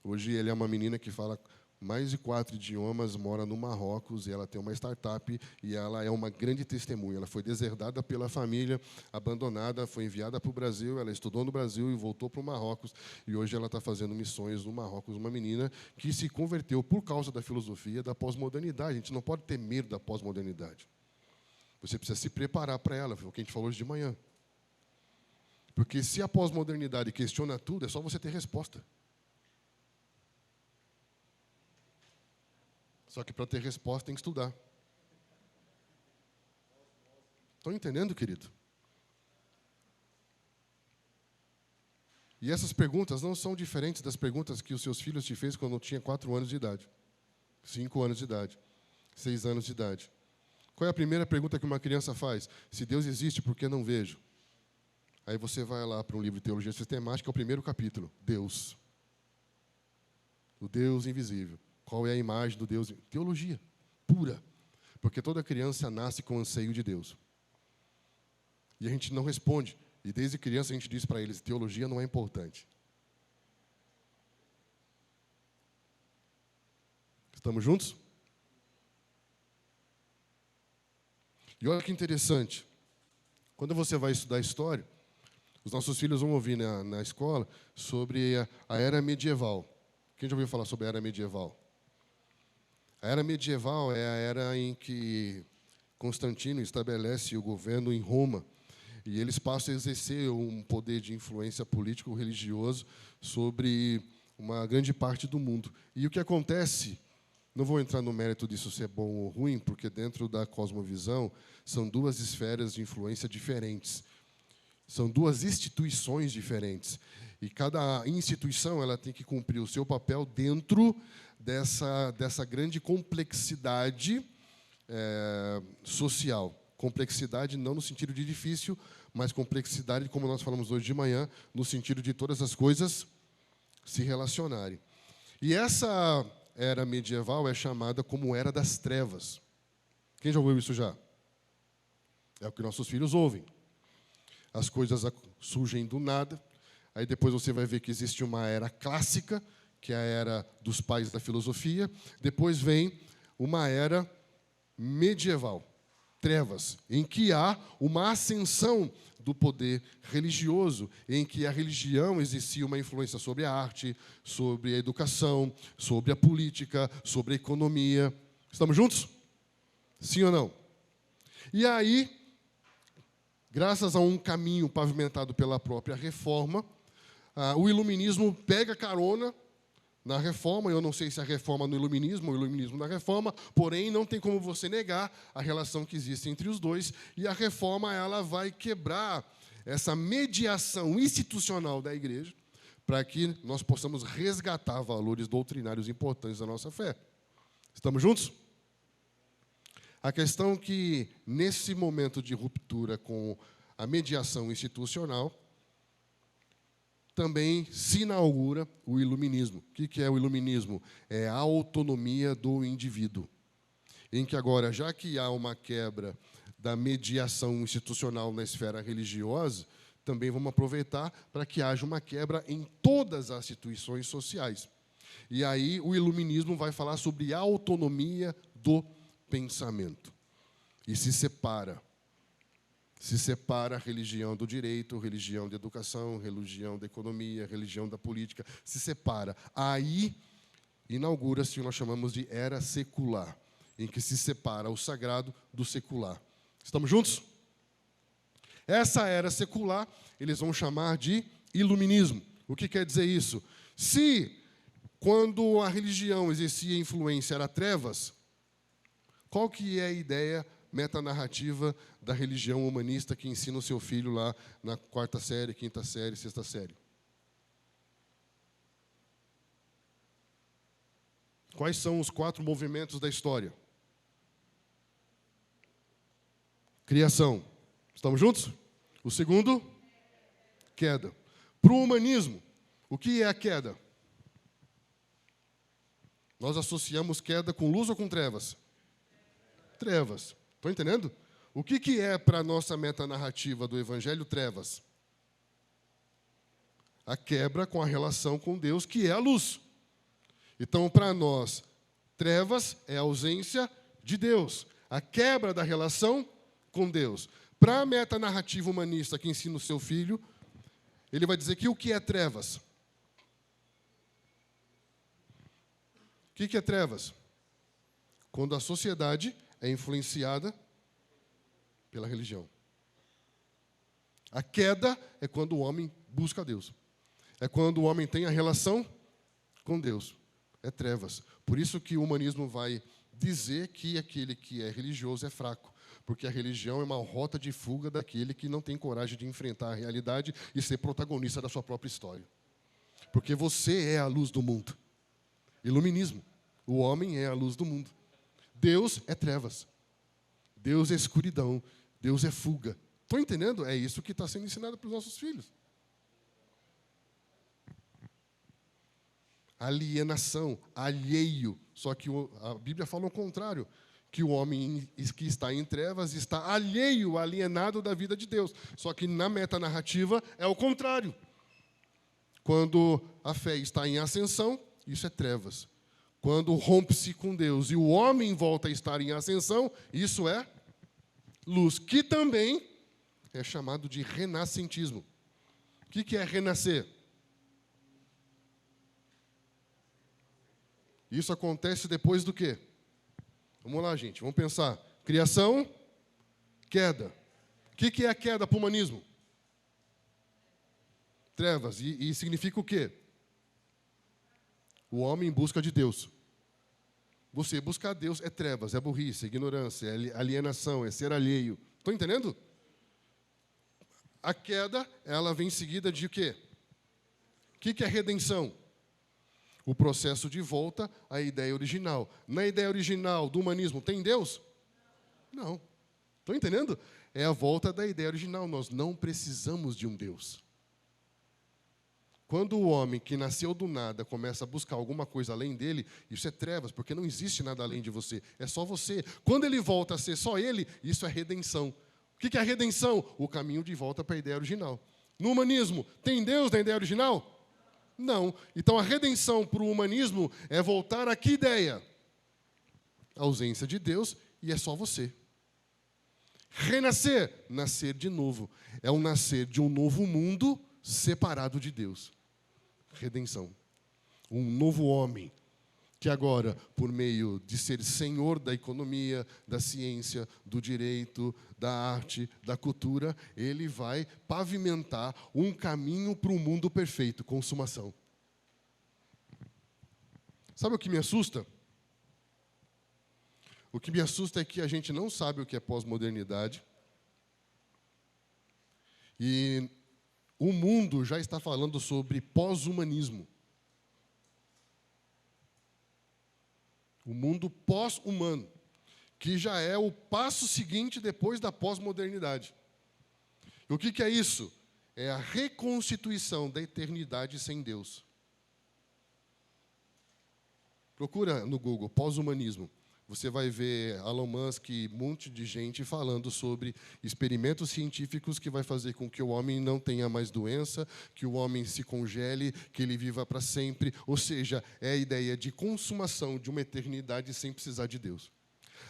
Hoje ele é uma menina que fala mais de 4 idiomas, mora no Marrocos, e ela tem uma startup, e ela é uma grande testemunha. Ela foi deserdada pela família, abandonada, foi enviada para o Brasil, ela estudou no Brasil e voltou para o Marrocos, e hoje ela está fazendo missões no Marrocos, uma menina que se converteu por causa da filosofia da pós-modernidade. A gente não pode ter medo da pós-modernidade. Você precisa se preparar para ela, foi o que a gente falou hoje de manhã. Porque se a pós-modernidade questiona tudo, é só você ter resposta. Só que para ter resposta tem que estudar. Estão entendendo, querido? E essas perguntas não são diferentes das perguntas que os seus filhos te fez quando tinha 4 anos de idade, 5 anos de idade, 6 anos de idade. Qual é a primeira pergunta que uma criança faz? Se Deus existe, por que não vejo? Aí você vai lá para um livro de teologia sistemática, é o primeiro capítulo, Deus. O Deus invisível. Qual é a imagem do Deus? Teologia pura. Porque toda criança nasce com anseio de Deus. E a gente não responde. E desde criança a gente diz para eles, teologia não é importante. Estamos juntos? E olha que interessante. Quando você vai estudar história, os nossos filhos vão ouvir na escola sobre a era medieval. Quem já ouviu falar sobre a era medieval? A era medieval é a era em que Constantino estabelece o governo em Roma, e eles passam a exercer um poder de influência político-religioso sobre uma grande parte do mundo. E o que acontece, não vou entrar no mérito disso se é bom ou ruim, porque dentro da cosmovisão são duas esferas de influência diferentes. São duas instituições diferentes. E cada instituição ela tem que cumprir o seu papel dentro dessa grande complexidade social. Complexidade não no sentido de difícil, mas complexidade, como nós falamos hoje de manhã, no sentido de todas as coisas se relacionarem. E essa era medieval é chamada como Era das Trevas. Quem já ouviu isso já? É o que nossos filhos ouvem. As coisas surgem do nada. Aí depois você vai ver que existe uma era clássica, que é a era dos pais da filosofia. Depois vem uma era medieval, trevas, em que há uma ascensão do poder religioso, em que a religião exercia uma influência sobre a arte, sobre a educação, sobre a política, sobre a economia. Estamos juntos? Sim ou não? E aí, graças a um caminho pavimentado pela própria Reforma, o Iluminismo pega carona na Reforma. Eu não sei se a Reforma no Iluminismo ou o Iluminismo na Reforma, porém, não tem como você negar a relação que existe entre os dois, e a Reforma ela vai quebrar essa mediação institucional da Igreja para que nós possamos resgatar valores doutrinários importantes da nossa fé. Estamos juntos? A questão é que, nesse momento de ruptura com a mediação institucional, também se inaugura o Iluminismo. O que é o Iluminismo? É a autonomia do indivíduo, em que agora, já que há uma quebra da mediação institucional na esfera religiosa, também vamos aproveitar para que haja uma quebra em todas as instituições sociais. E aí o Iluminismo vai falar sobre a autonomia do pensamento. E se separa a religião do direito, religião da educação, religião da economia, religião da política, se separa. Aí inaugura-se o que nós chamamos de era secular, em que se separa o sagrado do secular. Estamos juntos? Essa era secular, eles vão chamar de iluminismo. O que quer dizer isso? Se, quando a religião exercia influência, era trevas, qual que é a ideia metanarrativa da religião humanista que ensina o seu filho lá na 4ª série, 5ª série, 6ª série? Quais são os 4 movimentos da história? Criação. Estamos juntos? O segundo? Queda. Para o humanismo, o que é a queda? Nós associamos queda com luz ou com trevas? Trevas. Estão entendendo? O que é para a nossa metanarrativa do Evangelho trevas? A quebra com a relação com Deus, que é a luz. Então, para nós, trevas é a ausência de Deus. A quebra da relação com Deus. Para a metanarrativa humanista que ensina o seu filho, ele vai dizer que o que é trevas? O que é trevas? Quando a sociedade é influenciada pela religião. A queda é quando o homem busca Deus. É quando o homem tem a relação com Deus. É trevas. Por isso que o humanismo vai dizer que aquele que é religioso é fraco. Porque a religião é uma rota de fuga daquele que não tem coragem de enfrentar a realidade e ser protagonista da sua própria história. Porque você é a luz do mundo. Iluminismo. O homem é a luz do mundo. Deus é trevas. Deus é escuridão. Deus é fuga. Estão entendendo? É isso que está sendo ensinado para os nossos filhos. Alienação, alheio. Só que a Bíblia fala o contrário, que o homem que está em trevas está alheio, alienado da vida de Deus. Só que na metanarrativa é o contrário. Quando a fé está em ascensão, isso é trevas. Quando rompe-se com Deus e o homem volta a estar em ascensão, isso é luz, que também é chamado de renascentismo. O que é renascer? Isso acontece depois do quê? Vamos lá, gente, vamos pensar. Criação, Queda. O que é a queda para o humanismo? Trevas. E significa o quê? O homem em busca de Deus. Você buscar Deus é trevas, é burrice, é ignorância, é alienação, é ser alheio. Estão entendendo? A queda, ela vem seguida de o quê? O que é redenção? O processo de volta à ideia original. Na ideia original do humanismo, tem Deus? Não. Estão entendendo? É a volta da ideia original. Nós não precisamos de um Deus. Quando o homem que nasceu do nada começa a buscar alguma coisa além dele, isso é trevas, porque não existe nada além de você. É só você. Quando ele volta a ser só ele, isso é redenção. O que é a redenção? O caminho de volta para a ideia original. No humanismo, tem Deus na ideia original? Não. Então, a redenção para o humanismo é voltar a que ideia? A ausência de Deus e é só você. Renascer, nascer de novo. É o nascer de um novo mundo separado de Deus. Redenção. Um novo homem que agora, por meio de ser senhor da economia, da ciência, do direito, da arte, da cultura, ele vai pavimentar um caminho para um mundo perfeito, consumação. Sabe o que me assusta? O que me assusta é que a gente não sabe o que é pós-modernidade. E o mundo já está falando sobre pós-humanismo. O mundo pós-humano, que já é o passo seguinte depois da pós-modernidade. E o que é isso? É a reconstituição da eternidade sem Deus. Procura no Google, pós-humanismo. Você vai ver Elon Musk e um monte de gente falando sobre experimentos científicos que vai fazer com que o homem não tenha mais doença, que o homem se congele, que ele viva para sempre. Ou seja, é a ideia de consumação de uma eternidade sem precisar de Deus.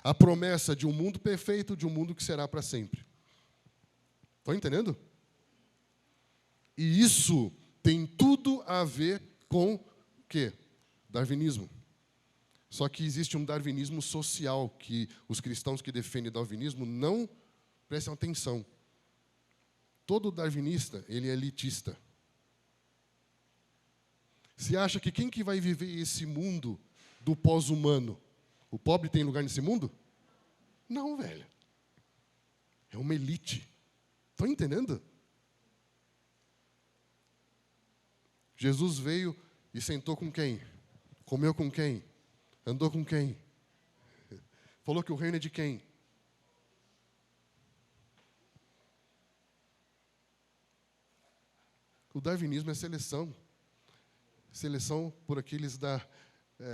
A promessa de um mundo perfeito, de um mundo que será para sempre. Estão entendendo? E isso tem tudo a ver com o quê? Darwinismo. Só que existe um darwinismo social que os cristãos que defendem o darwinismo não prestam atenção. Todo darwinista, ele é elitista. Você acha que quem que vai viver esse mundo do pós-humano? O pobre tem lugar nesse mundo? Não, velho. É uma elite. Estão entendendo? Jesus veio e sentou com quem? Comeu com quem? Andou com quem? Falou que o reino é de quem? O darwinismo é seleção. Seleção por aqueles da...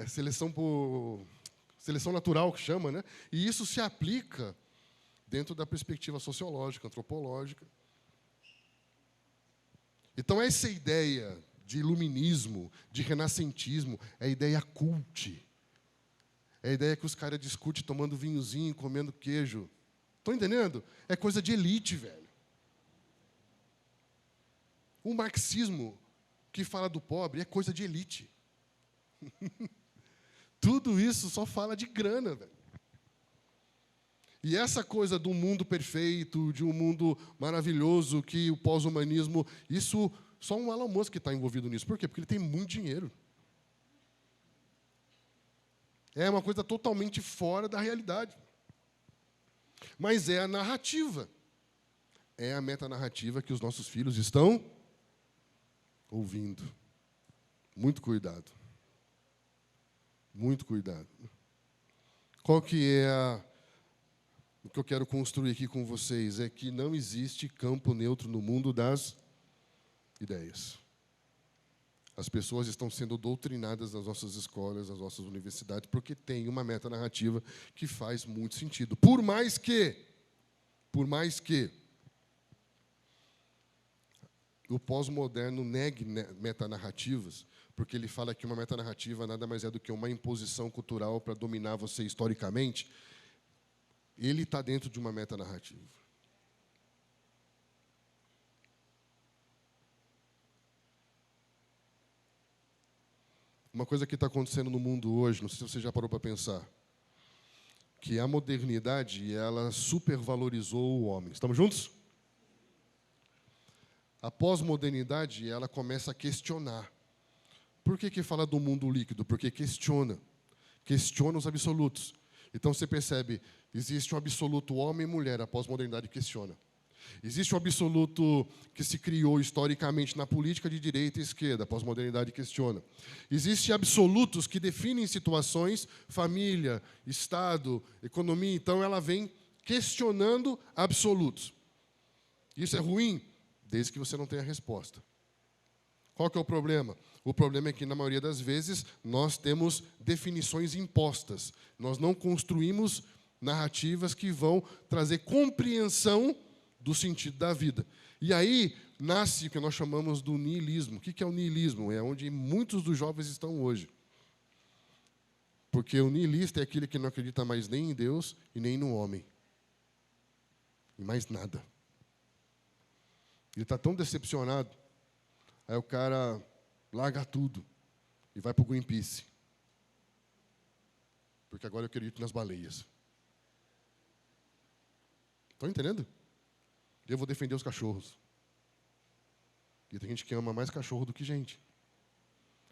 seleção natural, que chama, né? E isso se aplica dentro da perspectiva sociológica, antropológica. Então, essa ideia de iluminismo, de renascentismo, é a ideia cult. É a ideia que os caras discutem tomando vinhozinho, comendo queijo. Estão entendendo? É coisa de elite, velho. O marxismo que fala do pobre é coisa de elite. Tudo isso só fala de grana, velho. E essa coisa do mundo perfeito, de um mundo maravilhoso, que o pós-humanismo, isso, só um Elon Musk que está envolvido nisso. Por quê? Porque ele tem muito dinheiro. É uma coisa totalmente fora da realidade. Mas é a narrativa. É a metanarrativa que os nossos filhos estão ouvindo. Muito cuidado. Muito cuidado. Qual que é o que eu quero construir aqui com vocês? É que não existe campo neutro no mundo das ideias. As pessoas estão sendo doutrinadas nas nossas escolas, nas nossas universidades, porque tem uma metanarrativa que faz muito sentido. Por mais que o pós-moderno negue metanarrativas, porque ele fala que uma metanarrativa nada mais é do que uma imposição cultural para dominar você historicamente, ele está dentro de uma metanarrativa. Uma coisa que está acontecendo no mundo hoje, não sei se você já parou para pensar, que a modernidade, ela supervalorizou o homem. Estamos juntos? A pós-modernidade, ela começa a questionar. Por que fala do mundo líquido? Porque questiona os absolutos. Então, você percebe, existe um absoluto homem e mulher, a pós-modernidade questiona. Existe um absoluto que se criou historicamente na política de direita e esquerda, a pós-modernidade questiona. Existem absolutos que definem situações, família, Estado, economia, então ela vem questionando absolutos. Isso é ruim, desde que você não tenha resposta. Qual que é o problema? O problema é que, na maioria das vezes, nós temos definições impostas. Nós não construímos narrativas que vão trazer compreensão do sentido da vida. E aí nasce o que nós chamamos do niilismo. O que é o niilismo? É onde muitos dos jovens estão hoje. Porque o niilista é aquele que não acredita mais nem em Deus e nem no homem. E mais nada. Ele está tão decepcionado, aí o cara larga tudo e vai para o Greenpeace. Porque agora eu acredito nas baleias. Estão entendendo? Eu vou defender os cachorros. E tem gente que ama mais cachorro do que gente.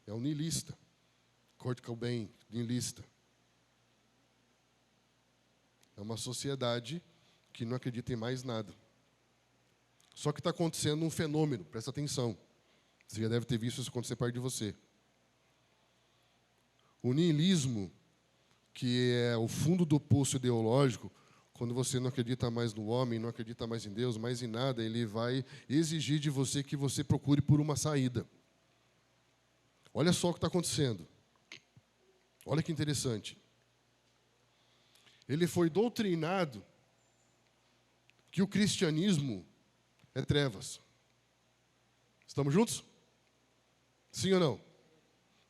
É um niilista. Kurt Cobain, niilista. É uma sociedade que não acredita em mais nada. Só que está acontecendo um fenômeno, presta atenção. Você já deve ter visto isso acontecer perto de você. O niilismo, que é o fundo do poço ideológico, quando você não acredita mais no homem, não acredita mais em Deus, mais em nada, ele vai exigir de você que você procure por uma saída. Olha só o que está acontecendo. Olha que interessante. Ele foi doutrinado que o cristianismo é trevas. Estamos juntos? Sim ou não?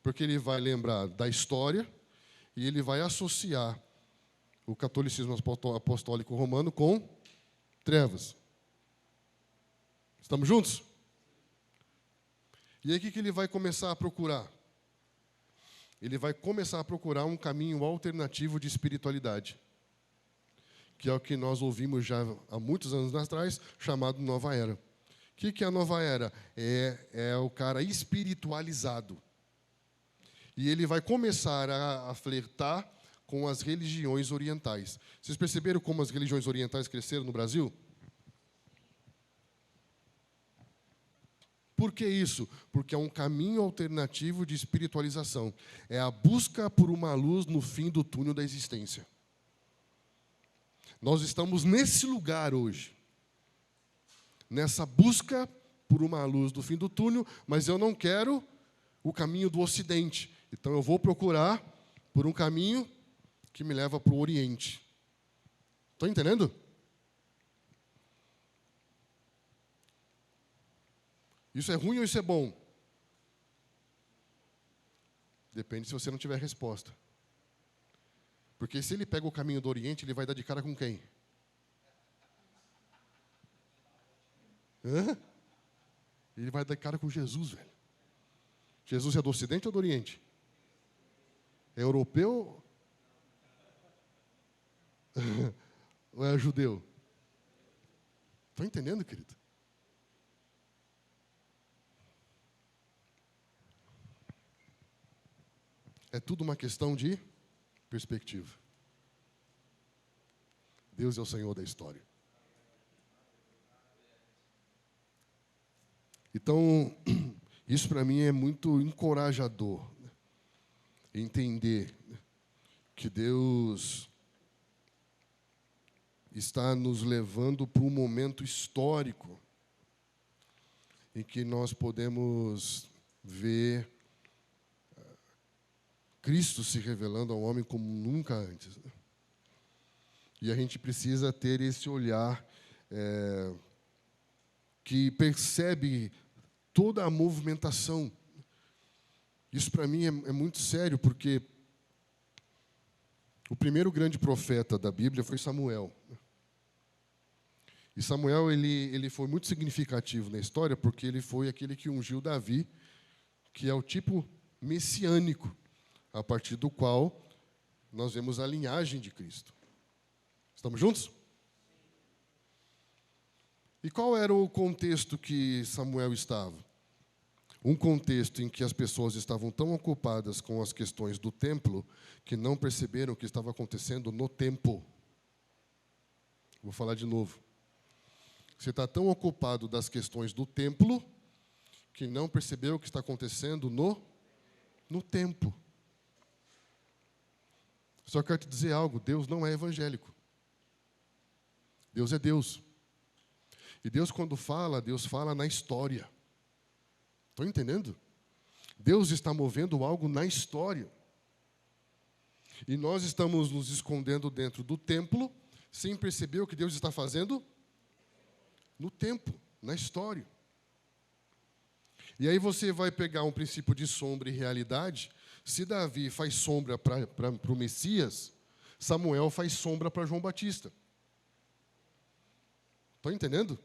Porque ele vai lembrar da história e ele vai associar o catolicismo apostólico romano com trevas. Estamos juntos? E aí o que ele vai começar a procurar? Ele vai começar a procurar um caminho alternativo de espiritualidade, que é o que nós ouvimos já há muitos anos atrás, chamado Nova Era. O que é a Nova Era? É o cara espiritualizado. E ele vai começar a flertar com as religiões orientais. Vocês perceberam como as religiões orientais cresceram no Brasil? Por que isso? Porque é um caminho alternativo de espiritualização. É a busca por uma luz no fim do túnel da existência. Nós estamos nesse lugar hoje, nessa busca por uma luz do fim do túnel, mas eu não quero o caminho do Ocidente. Então eu vou procurar por um caminho que me leva para o Oriente. Estão entendendo? Isso é ruim ou isso é bom? Depende se você não tiver resposta. Porque se ele pega o caminho do Oriente, ele vai dar de cara com quem? Hã? Ele vai dar de cara com Jesus, velho. Jesus é do Ocidente ou do Oriente? É europeu ou é judeu? Estão entendendo, querido? É tudo uma questão de perspectiva. Deus é o Senhor da história. Então, isso para mim é muito encorajador. Entender que Deus está nos levando para um momento histórico em que nós podemos ver Cristo se revelando ao homem como nunca antes. E a gente precisa ter esse olhar que percebe toda a movimentação. Isso, para mim, é muito sério, porque o primeiro grande profeta da Bíblia foi Samuel. E Samuel ele foi muito significativo na história, porque ele foi aquele que ungiu Davi, que é o tipo messiânico, a partir do qual nós vemos a linhagem de Cristo. Estamos juntos? E qual era o contexto que Samuel estava? Um contexto em que as pessoas estavam tão ocupadas com as questões do templo que não perceberam o que estava acontecendo no templo. Vou falar de novo. Você está tão ocupado das questões do templo que não percebeu o que está acontecendo no templo. Só quero te dizer algo, Deus não é evangélico. Deus é Deus. E Deus, quando fala, Deus fala na história. Estão entendendo? Deus está movendo algo na história. E nós estamos nos escondendo dentro do templo, sem perceber o que Deus está fazendo no tempo, na história. E aí você vai pegar um princípio de sombra e realidade. Se Davi faz sombra para o Messias, Samuel faz sombra para João Batista. Estão entendendo?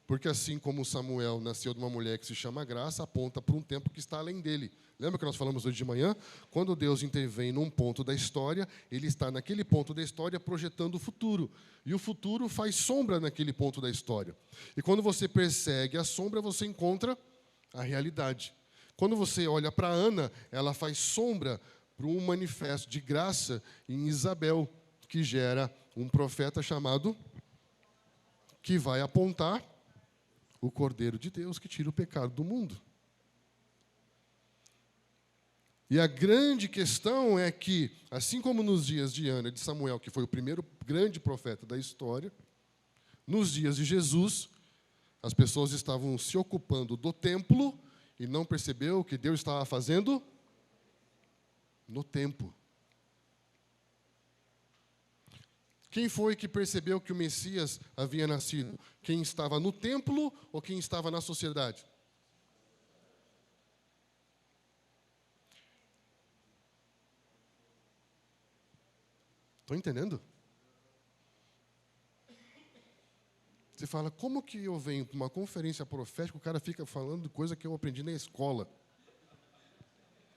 Porque assim como Samuel nasceu de uma mulher que se chama Graça, aponta para um tempo que está além dele. Lembra que nós falamos hoje de manhã? Quando Deus intervém num ponto da história, Ele está naquele ponto da história projetando o futuro. E o futuro faz sombra naquele ponto da história. E quando você persegue a sombra, você encontra a realidade. Quando você olha para Ana, ela faz sombra para um manifesto de graça em Isabel, que gera um profeta chamado, que vai apontar o Cordeiro de Deus que tira o pecado do mundo. E a grande questão é que, assim como nos dias de Ana e de Samuel, que foi o primeiro grande profeta da história, nos dias de Jesus, as pessoas estavam se ocupando do templo e não percebeu o que Deus estava fazendo no templo. Quem foi que percebeu que o Messias havia nascido? Quem estava no templo ou quem estava na sociedade? Estão entendendo? Você fala, como que eu venho para uma conferência profética, o cara fica falando de coisa que eu aprendi na escola?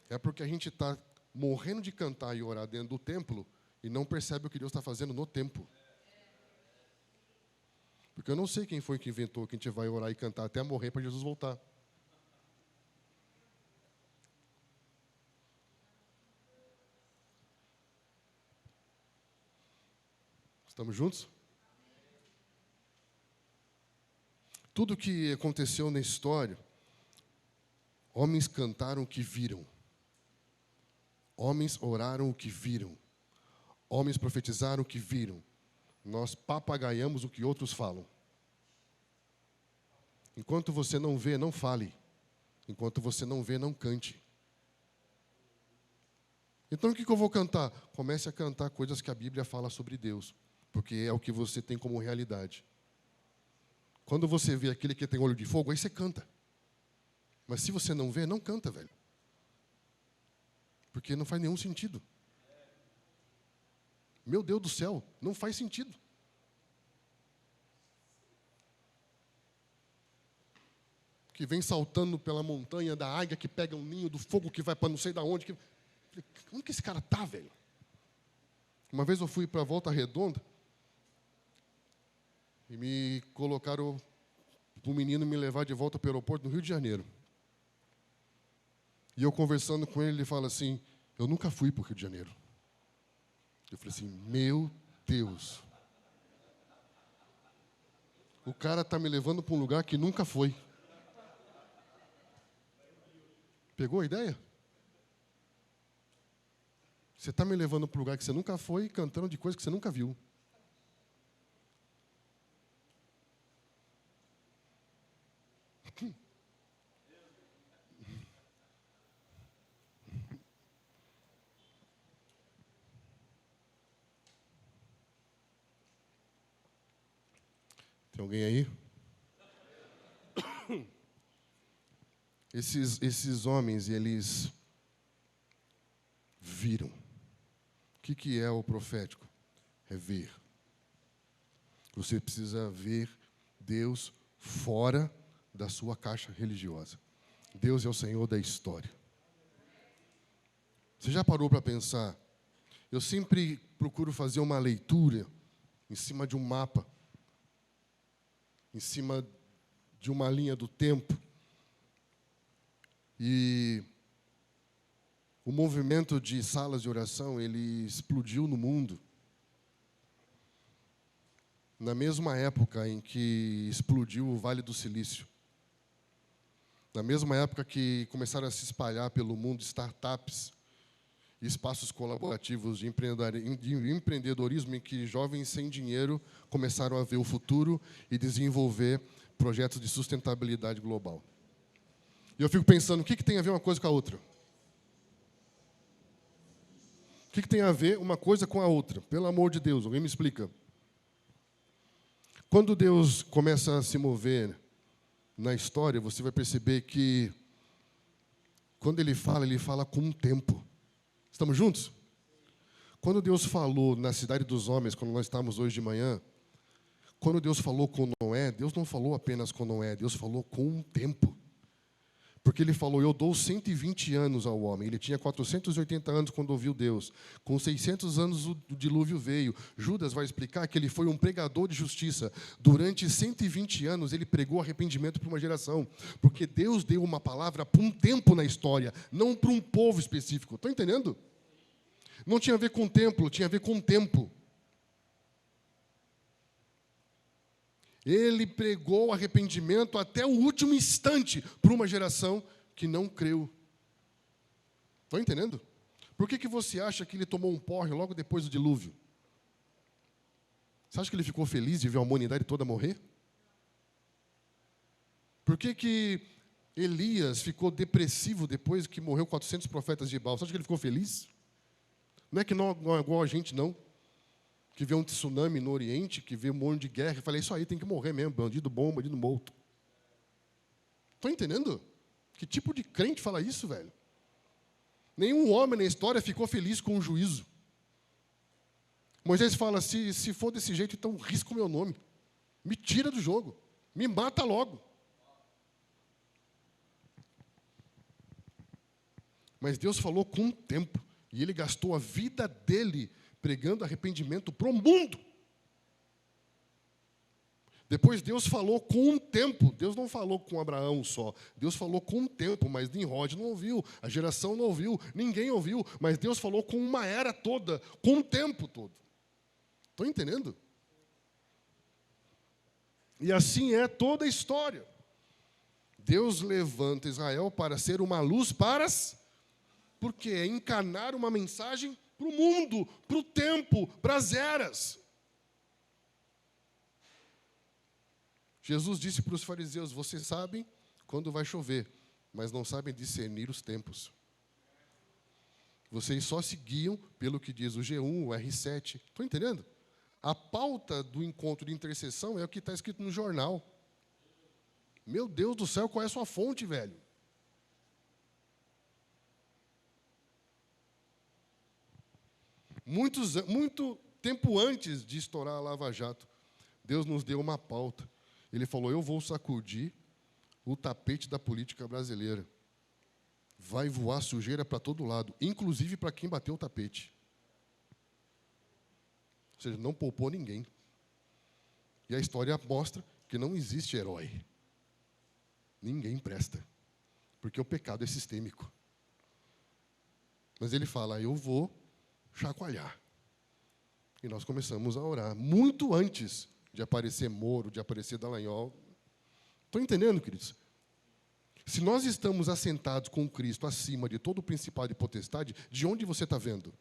É porque a gente está morrendo de cantar e orar dentro do templo e não percebe o que Deus está fazendo no templo. Porque eu não sei quem foi que inventou que a gente vai orar e cantar até morrer para Jesus voltar. Estamos juntos? Tudo que aconteceu na história, homens cantaram o que viram. Homens oraram o que viram. Homens profetizaram o que viram. Nós papagaiamos o que outros falam. Enquanto você não vê, não fale. Enquanto você não vê, não cante. Então o que eu vou cantar? Comece a cantar coisas que a Bíblia fala sobre Deus, porque é o que você tem como realidade. Quando você vê aquele que tem olho de fogo, aí você canta. Mas se você não vê, não canta, velho. Porque não faz nenhum sentido. Meu Deus do céu, não faz sentido. Que vem saltando pela montanha da águia, que pega um ninho do fogo, que vai para não sei de onde. Onde que esse cara está, velho? Uma vez eu fui para a Volta Redonda e me colocaram para o menino me levar de volta para o aeroporto do Rio de Janeiro. E eu conversando com ele, ele fala assim, eu nunca fui para o Rio de Janeiro. Eu falei assim, meu Deus. O cara está me levando para um lugar que nunca foi. Pegou a ideia? Você está me levando para um lugar que você nunca foi, cantando de coisa que você nunca viu. Tem alguém aí? Esses homens, eles viram. O que é o profético? É ver. Você precisa ver Deus fora da sua caixa religiosa. Deus é o Senhor da história. Você já parou para pensar? Eu sempre procuro fazer uma leitura em cima de um mapa, em cima de uma linha do tempo. E o movimento de salas de oração, ele explodiu no mundo na mesma época em que explodiu o Vale do Silício. Na mesma época que começaram a se espalhar pelo mundo startups e espaços colaborativos de empreendedorismo, em que jovens sem dinheiro começaram a ver o futuro e desenvolver projetos de sustentabilidade global. E eu fico pensando, o que tem a ver uma coisa com a outra? O que tem a ver uma coisa com a outra? Pelo amor de Deus, alguém me explica. Quando Deus começa a se mover na história, você vai perceber que, quando Ele fala com um tempo. Estamos juntos? Quando Deus falou na cidade dos homens, quando nós estávamos hoje de manhã, quando Deus falou com Noé, Deus não falou apenas com Noé, Deus falou com um tempo. Porque Ele falou, eu dou 120 anos ao homem. Ele tinha 480 anos quando ouviu Deus. Com 600 anos o dilúvio veio. Judas vai explicar que ele foi um pregador de justiça. Durante 120 anos ele pregou arrependimento para uma geração. Porque Deus deu uma palavra para um tempo na história, não para um povo específico. Estão entendendo? Não tinha a ver com o templo, tinha a ver com o tempo. Ele pregou arrependimento até o último instante para uma geração que não creu. Estão entendendo? Por que você acha que ele tomou um porre logo depois do dilúvio? Você acha que ele ficou feliz de ver a humanidade toda morrer? Por que Elias ficou depressivo depois que morreu 400 profetas de Baal? Você acha que ele ficou feliz? Não é que não é igual a gente, não. Que vê um tsunami no Oriente, que vê um monte de guerra, e fala, isso aí tem que morrer mesmo, bandido bom, bandido morto. Estão entendendo? Que tipo de crente fala isso, velho? Nenhum homem na história ficou feliz com o juízo. Moisés fala, se for desse jeito, então risca o meu nome. Me tira do jogo. Me mata logo. Mas Deus falou com um tempo, e Ele gastou a vida dele pregando arrependimento para o mundo. Depois Deus falou com um tempo. Deus não falou com Abraão só. Deus falou com um tempo, mas Nimrod não ouviu. A geração não ouviu. Ninguém ouviu. Mas Deus falou com uma era toda, com um tempo todo. Estão entendendo? E assim é toda a história. Deus levanta Israel para ser uma luz para as... Porque é encarnar uma mensagem para o mundo, para o tempo, para as eras. Jesus disse para os fariseus, vocês sabem quando vai chover, mas não sabem discernir os tempos. Vocês só se guiam pelo que diz o G1, o R7. Estão entendendo? A pauta do encontro de intercessão é o que está escrito no jornal. Meu Deus do céu, qual é a sua fonte, velho? Muito tempo antes de estourar a Lava Jato, Deus nos deu uma pauta. Ele falou, eu vou sacudir o tapete da política brasileira. Vai voar sujeira para todo lado, inclusive para quem bateu o tapete. Ou seja, não poupou ninguém. E a história mostra que não existe herói. Ninguém presta. Porque o pecado é sistêmico. Mas ele fala, eu vou chacoalhar. E nós começamos a orar, muito antes de aparecer Moro, de aparecer Dallagnol. Estão entendendo, queridos? Se nós estamos assentados com Cristo acima de todo o principado e potestade, de onde você está vendo?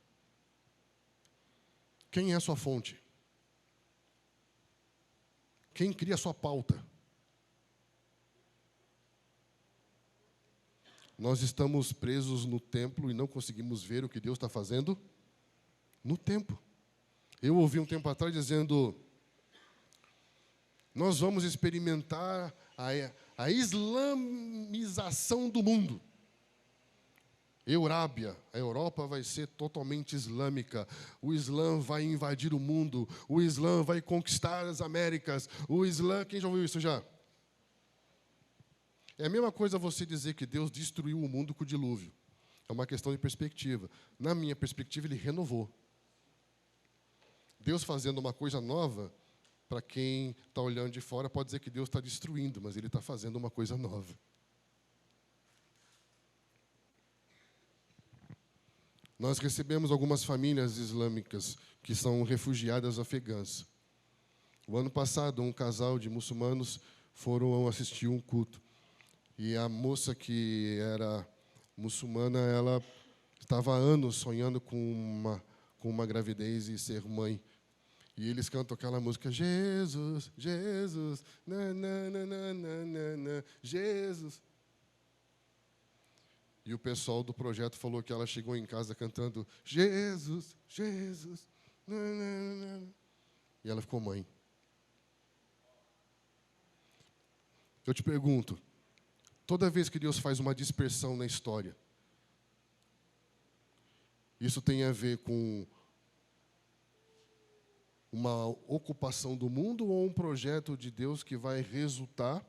Quem é a sua fonte? Quem cria a sua pauta? Nós estamos presos no templo e não conseguimos ver o que Deus está fazendo no tempo. Eu ouvi um tempo atrás dizendo, nós vamos experimentar a islamização do mundo. Eurábia, a Europa vai ser totalmente islâmica. O Islã vai invadir o mundo. O Islã vai conquistar as Américas. O Islã, quem já ouviu isso já? É a mesma coisa você dizer que Deus destruiu o mundo com o dilúvio. É uma questão de perspectiva. Na minha perspectiva, Ele renovou. Deus fazendo uma coisa nova, para quem está olhando de fora, pode dizer que Deus está destruindo, mas Ele está fazendo uma coisa nova. Nós recebemos algumas famílias islâmicas que são refugiadas afegãs. O ano passado, um casal de muçulmanos foram assistir um culto. E a moça que era muçulmana, ela estava há anos sonhando com uma gravidez e ser mãe. E eles cantam aquela música, Jesus, Jesus, na, na, na, na, na, na, Jesus. E o pessoal do projeto falou que ela chegou em casa cantando, Jesus, Jesus, na, na, na. E ela ficou mãe. Eu te pergunto, toda vez que Deus faz uma dispersão na história, isso tem a ver com uma ocupação do mundo ou um projeto de Deus que vai resultar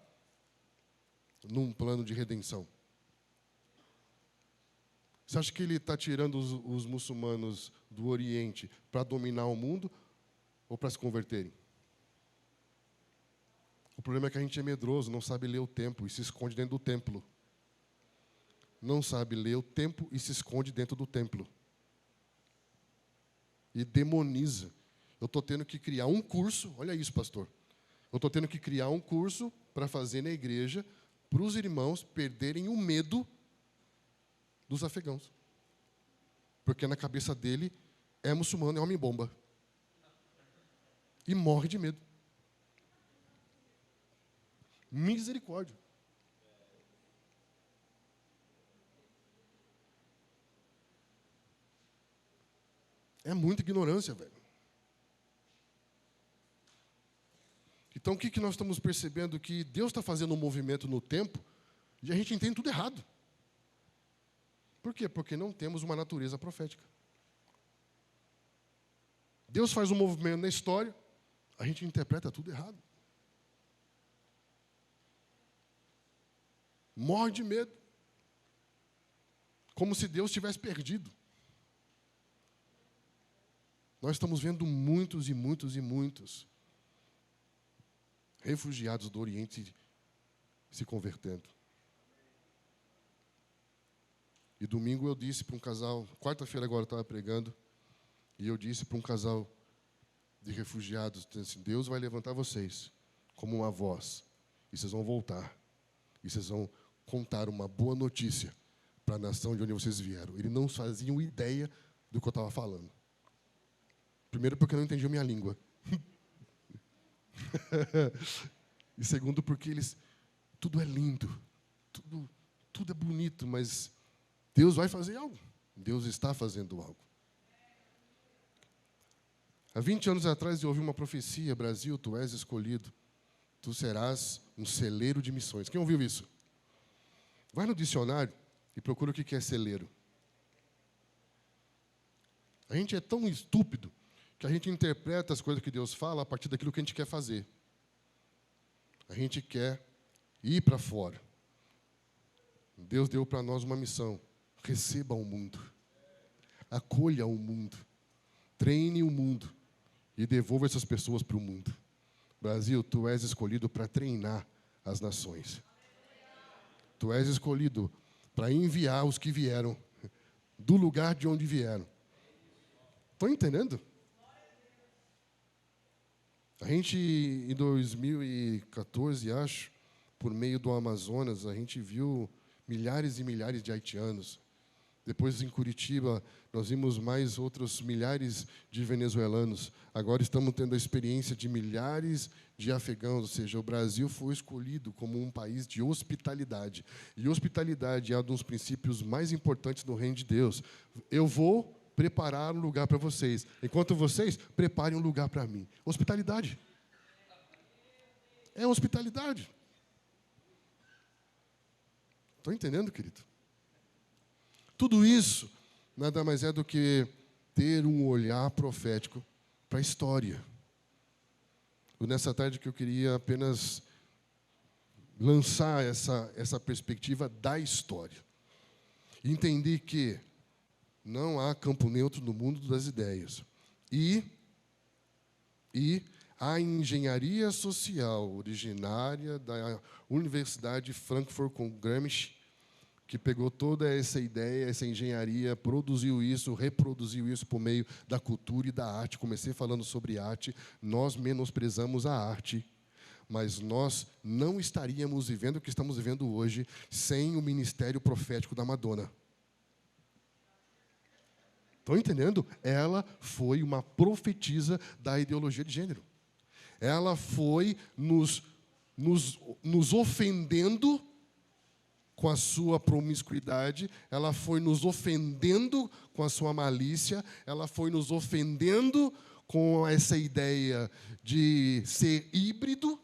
num plano de redenção? Você acha que Ele está tirando os muçulmanos do Oriente para dominar o mundo ou para se converterem? O problema é que a gente é medroso, não sabe ler o tempo e se esconde dentro do templo. Não sabe ler o tempo e se esconde dentro do templo. E demoniza. Eu estou tendo que criar um curso, olha isso, pastor. Eu estou tendo que criar um curso para fazer na igreja, para os irmãos perderem o medo dos afegãos. Porque na cabeça dele, é muçulmano, é homem-bomba. E morre de medo. Misericórdia. É muita ignorância, velho. Então, o que nós estamos percebendo? Que Deus está fazendo um movimento no tempo e a gente entende tudo errado. Por quê? Porque não temos uma natureza profética. Deus faz um movimento na história, a gente interpreta tudo errado. Morre de medo. Como se Deus tivesse perdido. Nós estamos vendo muitos e muitos e muitos refugiados do Oriente se convertendo. E domingo eu disse para um casal, quarta-feira agora eu estava pregando, e eu disse para um casal de refugiados, assim, Deus vai levantar vocês como uma voz, e vocês vão voltar, e vocês vão contar uma boa notícia para a nação de onde vocês vieram. Eles não faziam ideia do que eu estava falando. Primeiro, porque não entendiam minha língua. E segundo, porque tudo é lindo, tudo é bonito, mas Deus vai fazer algo. Deus está fazendo algo. Há 20 anos atrás eu ouvi uma profecia, Brasil, tu és escolhido, tu serás um celeiro de missões. Quem ouviu isso? Vai no dicionário e procura o que é celeiro. A gente é tão estúpido que a gente interpreta as coisas que Deus fala a partir daquilo que a gente quer fazer. A gente quer ir para fora. Deus deu para nós uma missão. Receba o mundo. Acolha o mundo. Treine o mundo. E devolva essas pessoas para o mundo. Brasil, tu és escolhido para treinar as nações. Tu és escolhido para enviar os que vieram do lugar de onde vieram. Estão entendendo? A gente, em 2014, acho, por meio do Amazonas, a gente viu milhares e milhares de haitianos. Depois, em Curitiba, nós vimos mais outros milhares de venezuelanos. Agora estamos tendo a experiência de milhares de afegãos, ou seja, o Brasil foi escolhido como um país de hospitalidade. E hospitalidade é um dos princípios mais importantes do reino de Deus. Eu vou preparar um lugar para vocês, enquanto vocês preparem um lugar para mim. Hospitalidade. É hospitalidade. Estão entendendo, querido? Tudo isso nada mais é do que ter um olhar profético para a história. Nessa tarde que eu queria apenas lançar essa perspectiva da história. Entender que não há campo neutro no mundo das ideias. E E a engenharia social, originária da Universidade Frankfurt com Gramsci, que pegou toda essa ideia, essa engenharia, produziu isso, reproduziu isso por meio da cultura e da arte. Comecei falando sobre arte. Nós menosprezamos a arte, mas nós não estaríamos vivendo o que estamos vivendo hoje sem o ministério profético da Madonna. Estão entendendo? Ela foi uma profetisa da ideologia de gênero. Ela foi nos ofendendo com a sua promiscuidade, ela foi nos ofendendo com a sua malícia, ela foi nos ofendendo com essa ideia de ser híbrido.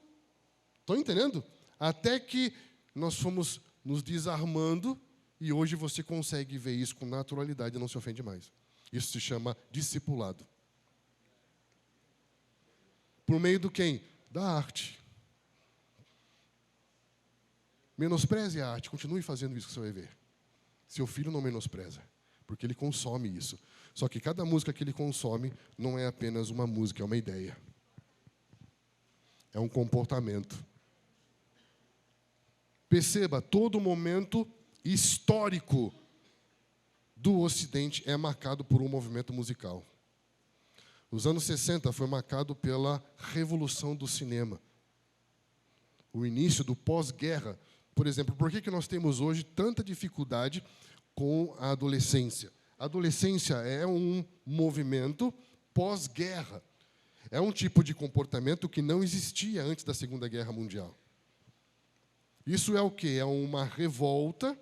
Estão entendendo? Até que nós fomos nos desarmando e hoje você consegue ver isso com naturalidade e não se ofende mais. Isso se chama discipulado. Por meio do quem? Da arte. Menospreze a arte, continue fazendo isso que você vai ver. Seu filho não menospreza, porque ele consome isso. Só que cada música que ele consome não é apenas uma música, é uma ideia. É um comportamento. Perceba, todo momento histórico do Ocidente é marcado por um movimento musical. Os anos 60 foi marcado pela revolução do cinema. O início do pós-guerra. Por exemplo, por que nós temos hoje tanta dificuldade com a adolescência? A adolescência é um movimento pós-guerra. É um tipo de comportamento que não existia antes da Segunda Guerra Mundial. Isso é o quê? É uma revolta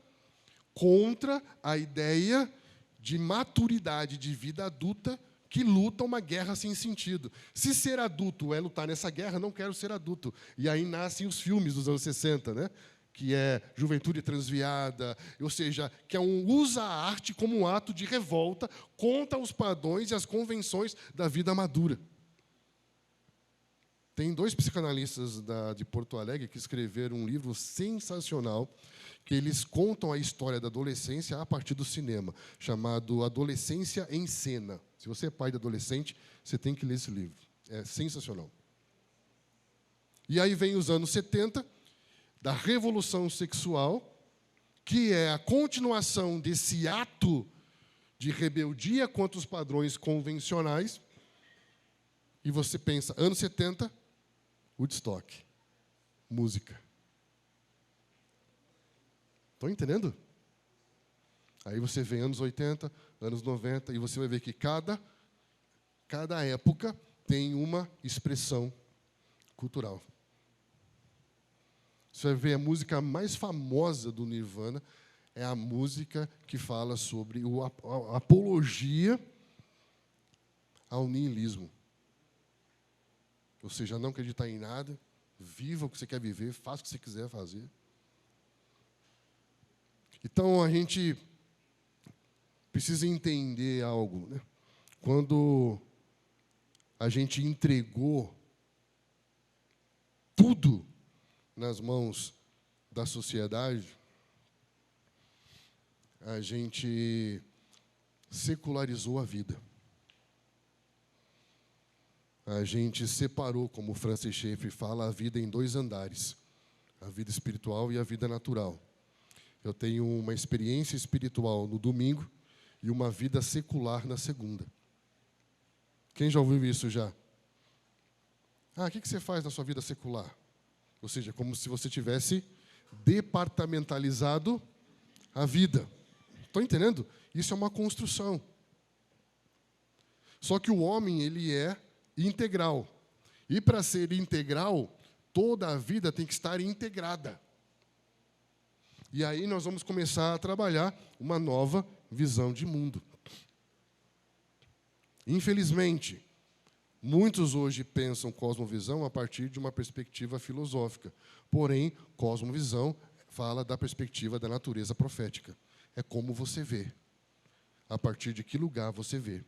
contra a ideia de maturidade de vida adulta que luta uma guerra sem sentido. Se ser adulto é lutar nessa guerra, não quero ser adulto. E aí nascem os filmes dos anos 60, né? Que é Juventude Transviada, ou seja, que usa a arte como um ato de revolta contra os padrões e as convenções da vida madura. Tem 2 psicanalistas de Porto Alegre que escreveram um livro sensacional, que eles contam a história da adolescência a partir do cinema, chamado Adolescência em Cena. Se você é pai de adolescente, você tem que ler esse livro. É sensacional. E aí vem os anos 70, da revolução sexual, que é a continuação desse ato de rebeldia contra os padrões convencionais. E você pensa, anos 70, Woodstock, música. Estão entendendo? Aí você vem anos 80, anos 90, e você vai ver que cada época tem uma expressão cultural. Você vai ver a música mais famosa do Nirvana é a música que fala sobre a apologia ao niilismo. Ou seja, não acreditar em nada, viva o que você quer viver, faça o que você quiser fazer. Então, a gente precisa entender algo, né? Quando a gente entregou tudo nas mãos da sociedade, a gente secularizou a vida. A gente separou, como Francis Schaeffer fala, a vida em 2 andares, a vida espiritual e a vida natural. Eu tenho uma experiência espiritual no domingo e uma vida secular na segunda. Quem já ouviu isso já? O que você faz na sua vida secular? Ou seja, como se você tivesse departamentalizado a vida. Estão entendendo? Isso é uma construção. Só que o homem, ele é integral. E para ser integral, toda a vida tem que estar integrada. E aí nós vamos começar a trabalhar uma nova visão de mundo. Infelizmente, muitos hoje pensam cosmovisão a partir de uma perspectiva filosófica. Porém, cosmovisão fala da perspectiva da natureza profética. É como você vê. A partir de que lugar você vê.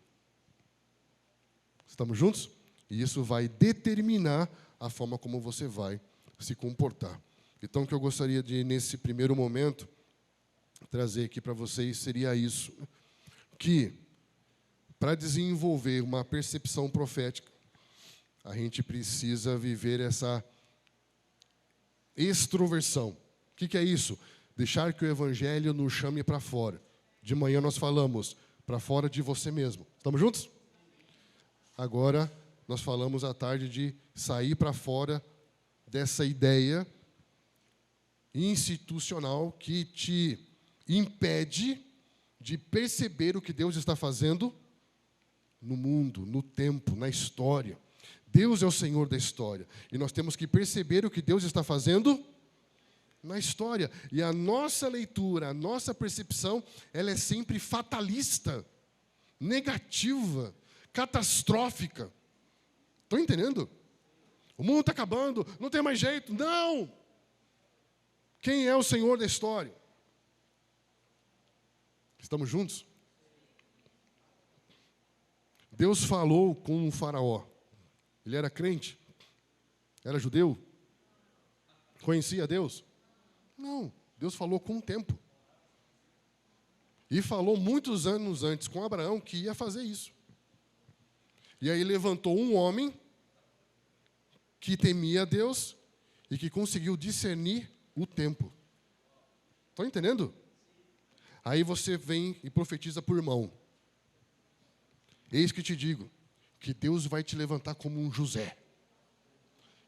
Estamos juntos? E isso vai determinar a forma como você vai se comportar. Então, o que eu gostaria de, nesse primeiro momento, trazer aqui para vocês seria isso. Que, para desenvolver uma percepção profética, a gente precisa viver essa extroversão. O que é isso? Deixar que o Evangelho nos chame para fora. De manhã nós falamos, para fora de você mesmo. Estamos juntos? Agora, nós falamos à tarde de sair para fora dessa ideia institucional que te impede de perceber o que Deus está fazendo no mundo, no tempo, na história. Deus é o Senhor da história. E nós temos que perceber o que Deus está fazendo na história. E a nossa leitura, a nossa percepção, ela é sempre fatalista, negativa, catastrófica. Estão entendendo? O mundo está acabando, não tem mais jeito. Não! Quem é o Senhor da história? Estamos juntos? Deus falou com o faraó. Ele era crente? Era judeu? Conhecia Deus? Não. Deus falou com o tempo. E falou muitos anos antes com Abraão que ia fazer isso. E aí levantou um homem que temia Deus e que conseguiu discernir o tempo. Estão entendendo? Aí você vem e profetiza por mão. Eis que te digo, que Deus vai te levantar como um José.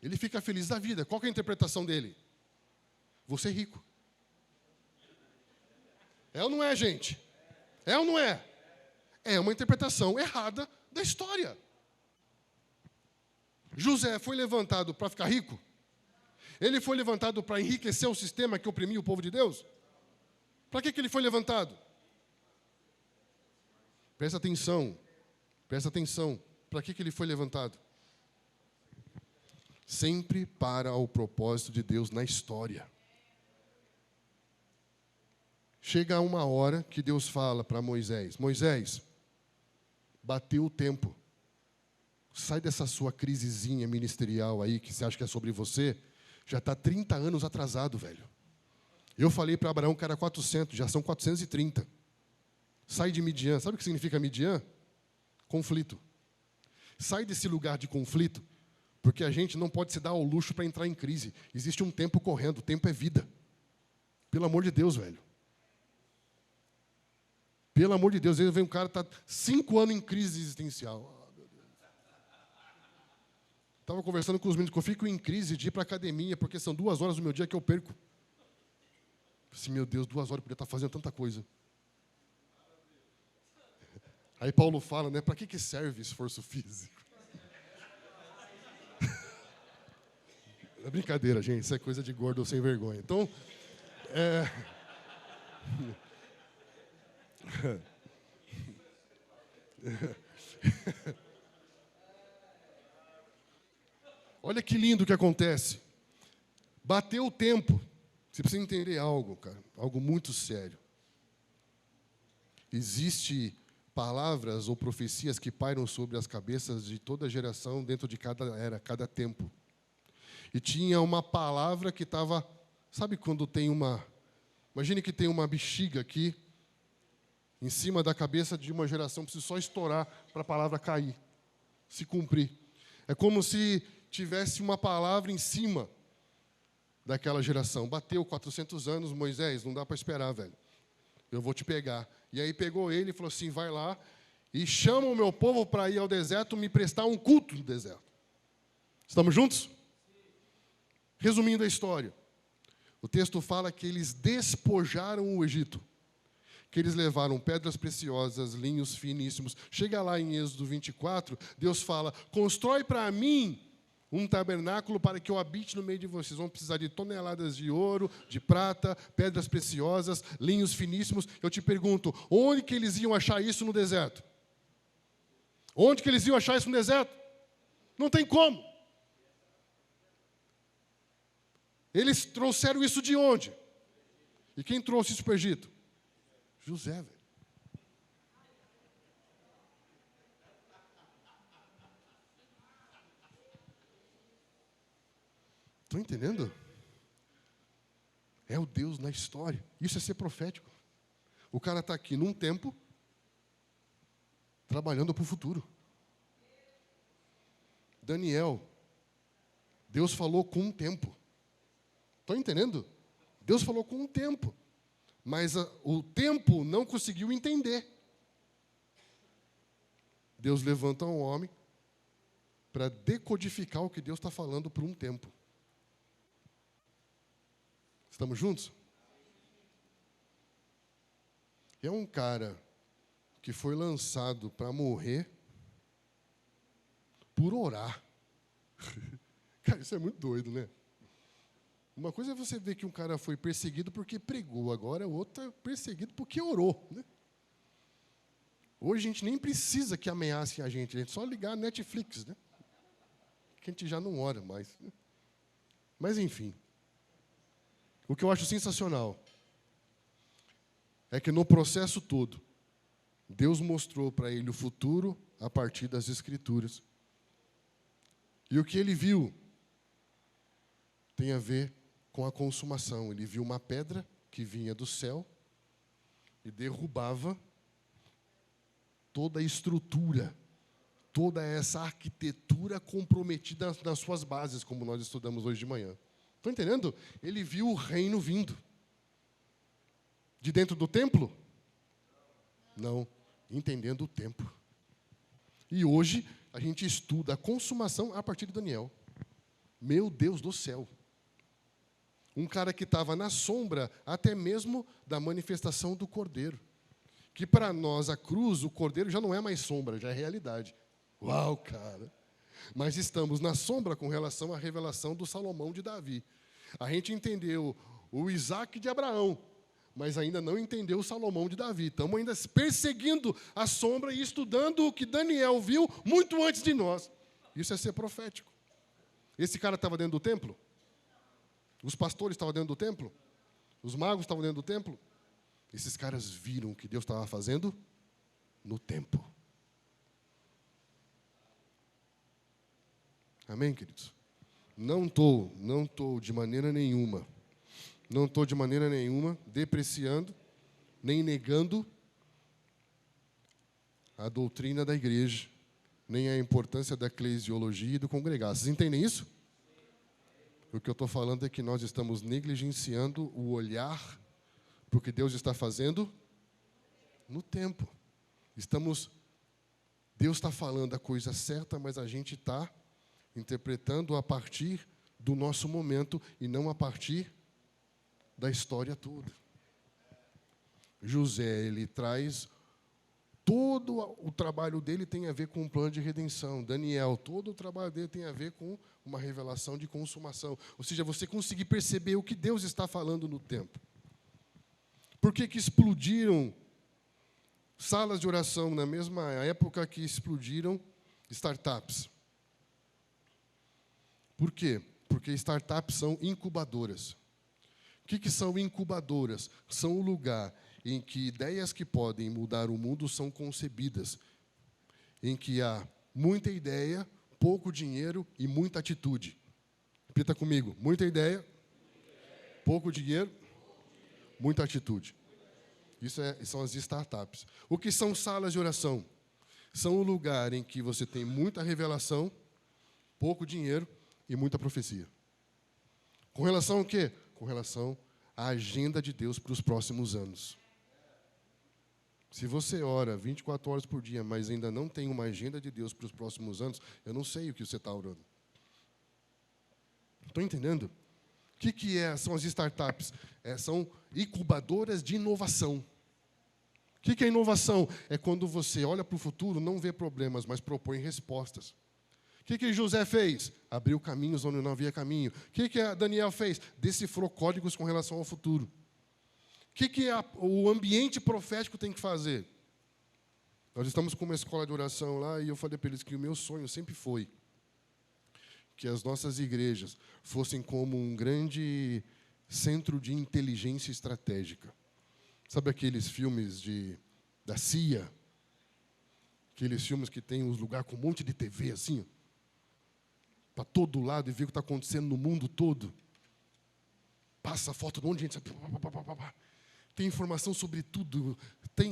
Ele fica feliz da vida. Qual que é a interpretação dele? Você é rico. É ou não é, gente? É ou não é? É uma interpretação errada da história. José foi levantado para ficar rico? Ele foi levantado para enriquecer o sistema que oprimia o povo de Deus? Para que ele foi levantado? Presta atenção. Presta atenção. Para que ele foi levantado? Sempre para o propósito de Deus na história. Chega uma hora que Deus fala para Moisés: Moisés, bateu o tempo. Sai dessa sua crisezinha ministerial aí, que você acha que é sobre você. Já está 30 anos atrasado, velho. Eu falei para Abraão que era 400, já são 430. Sai de Midian. Sabe o que significa Midian? Conflito. Sai desse lugar de conflito, porque a gente não pode se dar ao luxo para entrar em crise. Existe um tempo correndo, o tempo é vida. Pelo amor de Deus, velho. Pelo amor de Deus, aí vem um cara que está 5 anos em crise existencial. Estava conversando com os meninos que eu fico em crise de ir para a academia, porque são 2 horas do meu dia que eu perco. Assim, meu Deus, 2 horas eu podia estar fazendo tanta coisa. Aí Paulo fala, né? Para que serve esforço físico? É brincadeira, gente. Isso é coisa de gordo ou sem vergonha. Então, olha que lindo que acontece. Bateu o tempo. Você precisa entender algo, cara. Algo muito sério. Existe palavras ou profecias que pairam sobre as cabeças de toda geração, dentro de cada era, cada tempo. E tinha uma palavra que estava... Sabe quando tem uma... Imagine que tem uma bexiga aqui, em cima da cabeça de uma geração, precisa só estourar para a palavra cair, se cumprir. É como se tivesse uma palavra em cima daquela geração. Bateu 400 anos, Moisés, não dá para esperar, velho. Eu vou te pegar. E aí pegou ele e falou assim, vai lá e chama o meu povo para ir ao deserto, me prestar um culto no deserto. Estamos juntos? Resumindo a história. O texto fala que eles despojaram o Egito. Que eles levaram pedras preciosas, linhos finíssimos. Chega lá em Êxodo 24, Deus fala, constrói para mim um tabernáculo para que eu habite no meio de vocês. Vão precisar de toneladas de ouro, de prata, pedras preciosas, linhos finíssimos. Eu te pergunto, onde que eles iam achar isso no deserto? Onde que eles iam achar isso no deserto? Não tem como. Eles trouxeram isso de onde? E quem trouxe isso para o Egito? José, velho. Estão entendendo? É o Deus na história. Isso é ser profético. O cara está aqui num tempo, trabalhando para o futuro. Daniel, Deus falou com um tempo. Estão entendendo? Deus falou com um tempo. Mas o tempo não conseguiu entender. Deus levanta um homem para decodificar o que Deus está falando por um tempo. Estamos juntos? É um cara que foi lançado para morrer por orar. Cara, isso é muito doido, né? Uma coisa é você ver que um cara foi perseguido porque pregou, agora o outro é perseguido porque orou, né? Hoje a gente nem precisa que ameacem a gente só ligar a Netflix, né? Que a gente já não ora mais. Né? Mas, enfim. O que eu acho sensacional é que no processo todo, Deus mostrou para ele o futuro a partir das Escrituras. E o que ele viu tem a ver com a consumação. Ele viu uma pedra que vinha do céu e derrubava toda a estrutura, toda essa arquitetura comprometida nas suas bases, como nós estudamos hoje de manhã. Estão entendendo? Ele viu o reino vindo. De dentro do templo? Não. Entendendo o tempo. E hoje a gente estuda a consumação a partir de Daniel. Meu Deus do céu. Um cara que estava na sombra até mesmo da manifestação do Cordeiro. Que para nós, a cruz, o Cordeiro já não é mais sombra, já é realidade. Uau, cara! Mas estamos na sombra com relação à revelação do Salomão de Davi. A gente entendeu o Isaac de Abraão, mas ainda não entendeu o Salomão de Davi. Estamos ainda perseguindo a sombra e estudando o que Daniel viu muito antes de nós. Isso é ser profético. Esse cara estava dentro do templo? Os pastores estavam dentro do templo? Os magos estavam dentro do templo? Esses caras viram o que Deus estava fazendo no tempo. Amém, queridos? Não estou de maneira nenhuma, depreciando, nem negando a doutrina da igreja, nem a importância da eclesiologia e do congregar. Vocês entendem isso? O que eu estou falando é que nós estamos negligenciando o olhar para o que Deus está fazendo no tempo. Deus está falando a coisa certa, mas a gente está interpretando a partir do nosso momento e não a partir da história toda. José, ele traz todo o trabalho dele tem a ver com um plano de redenção. Daniel, todo o trabalho dele tem a ver com uma revelação de consumação. Ou seja, você conseguir perceber o que Deus está falando no tempo. Por que explodiram salas de oração na mesma época que explodiram startups? Por quê? Porque startups são incubadoras. O que são incubadoras? São o lugar em que ideias que podem mudar o mundo são concebidas, em que há muita ideia, pouco dinheiro e muita atitude. Repita comigo. Muita ideia, pouco dinheiro, muita atitude. Isso são as startups. O que são salas de oração? São o lugar em que você tem muita revelação, pouco dinheiro e muita profecia. Com relação ao quê? Com relação à agenda de Deus para os próximos anos. Se você ora 24 horas por dia, mas ainda não tem uma agenda de Deus para os próximos anos, eu não sei o que você está orando. Estão entendendo? O que são as startups? São incubadoras de inovação. O que é inovação? É quando você olha para o futuro, não vê problemas, mas propõe respostas. O que José fez? Abriu caminhos onde não havia caminho. O que Daniel fez? Decifrou códigos com relação ao futuro. O que o ambiente profético tem que fazer? Nós estamos com uma escola de oração lá e eu falei para eles que o meu sonho sempre foi que as nossas igrejas fossem como um grande centro de inteligência estratégica. Sabe aqueles filmes da CIA? Aqueles filmes que tem uns lugares com um monte de TV assim, para todo lado e ver o que está acontecendo no mundo todo. Passa foto de um monte de gente. Tem informação sobre tudo.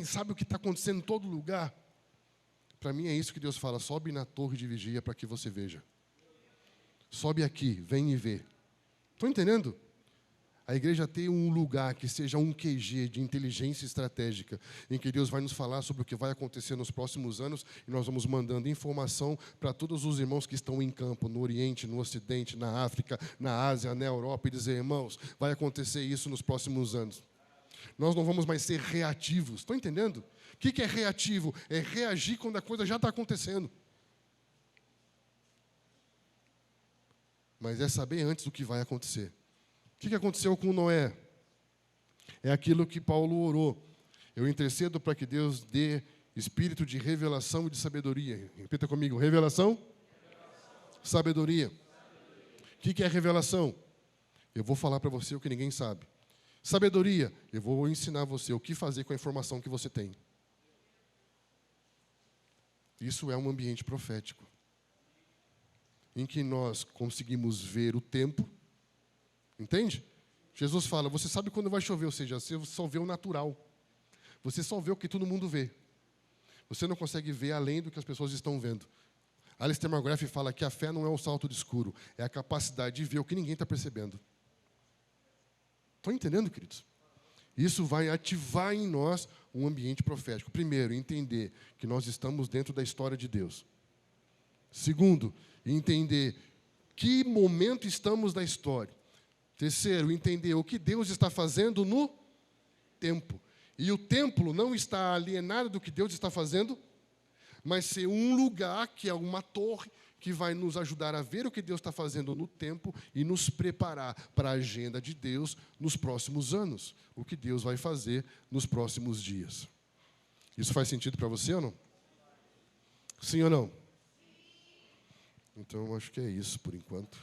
Sabe o que está acontecendo em todo lugar. Para mim é isso que Deus fala. Sobe na torre de vigia para que você veja. Sobe aqui, vem e vê. Estão entendendo? A igreja tem um lugar que seja um QG de inteligência estratégica, em que Deus vai nos falar sobre o que vai acontecer nos próximos anos, e nós vamos mandando informação para todos os irmãos que estão em campo, no Oriente, no Ocidente, na África, na Ásia, na Europa, e dizer, irmãos, vai acontecer isso nos próximos anos. Nós não vamos mais ser reativos. Estão entendendo? O que é reativo? É reagir quando a coisa já está acontecendo. Mas é saber antes do que vai acontecer. O que aconteceu com Noé? É aquilo que Paulo orou. Eu intercedo para que Deus dê espírito de revelação e de sabedoria. Repita comigo, revelação? Sabedoria. O que é revelação? Eu vou falar para você o que ninguém sabe. Sabedoria, eu vou ensinar você o que fazer com a informação que você tem. Isso é um ambiente profético, em que nós conseguimos ver o tempo. Entende? Jesus fala, você sabe quando vai chover, ou seja, você só vê o natural. Você só vê o que todo mundo vê. Você não consegue ver além do que as pessoas estão vendo. Alistair McGrath fala que a fé não é um salto de escuro, é a capacidade de ver o que ninguém está percebendo. Estão entendendo, queridos? Isso vai ativar em nós um ambiente profético. Primeiro, entender que nós estamos dentro da história de Deus. Segundo, entender que momento estamos na história. Terceiro, entender o que Deus está fazendo no tempo. E o templo não está alienado do que Deus está fazendo, mas ser um lugar que é uma torre que vai nos ajudar a ver o que Deus está fazendo no tempo e nos preparar para a agenda de Deus nos próximos anos. O que Deus vai fazer nos próximos dias. Isso faz sentido para você ou não? Sim ou não? Então, eu acho que é isso por enquanto.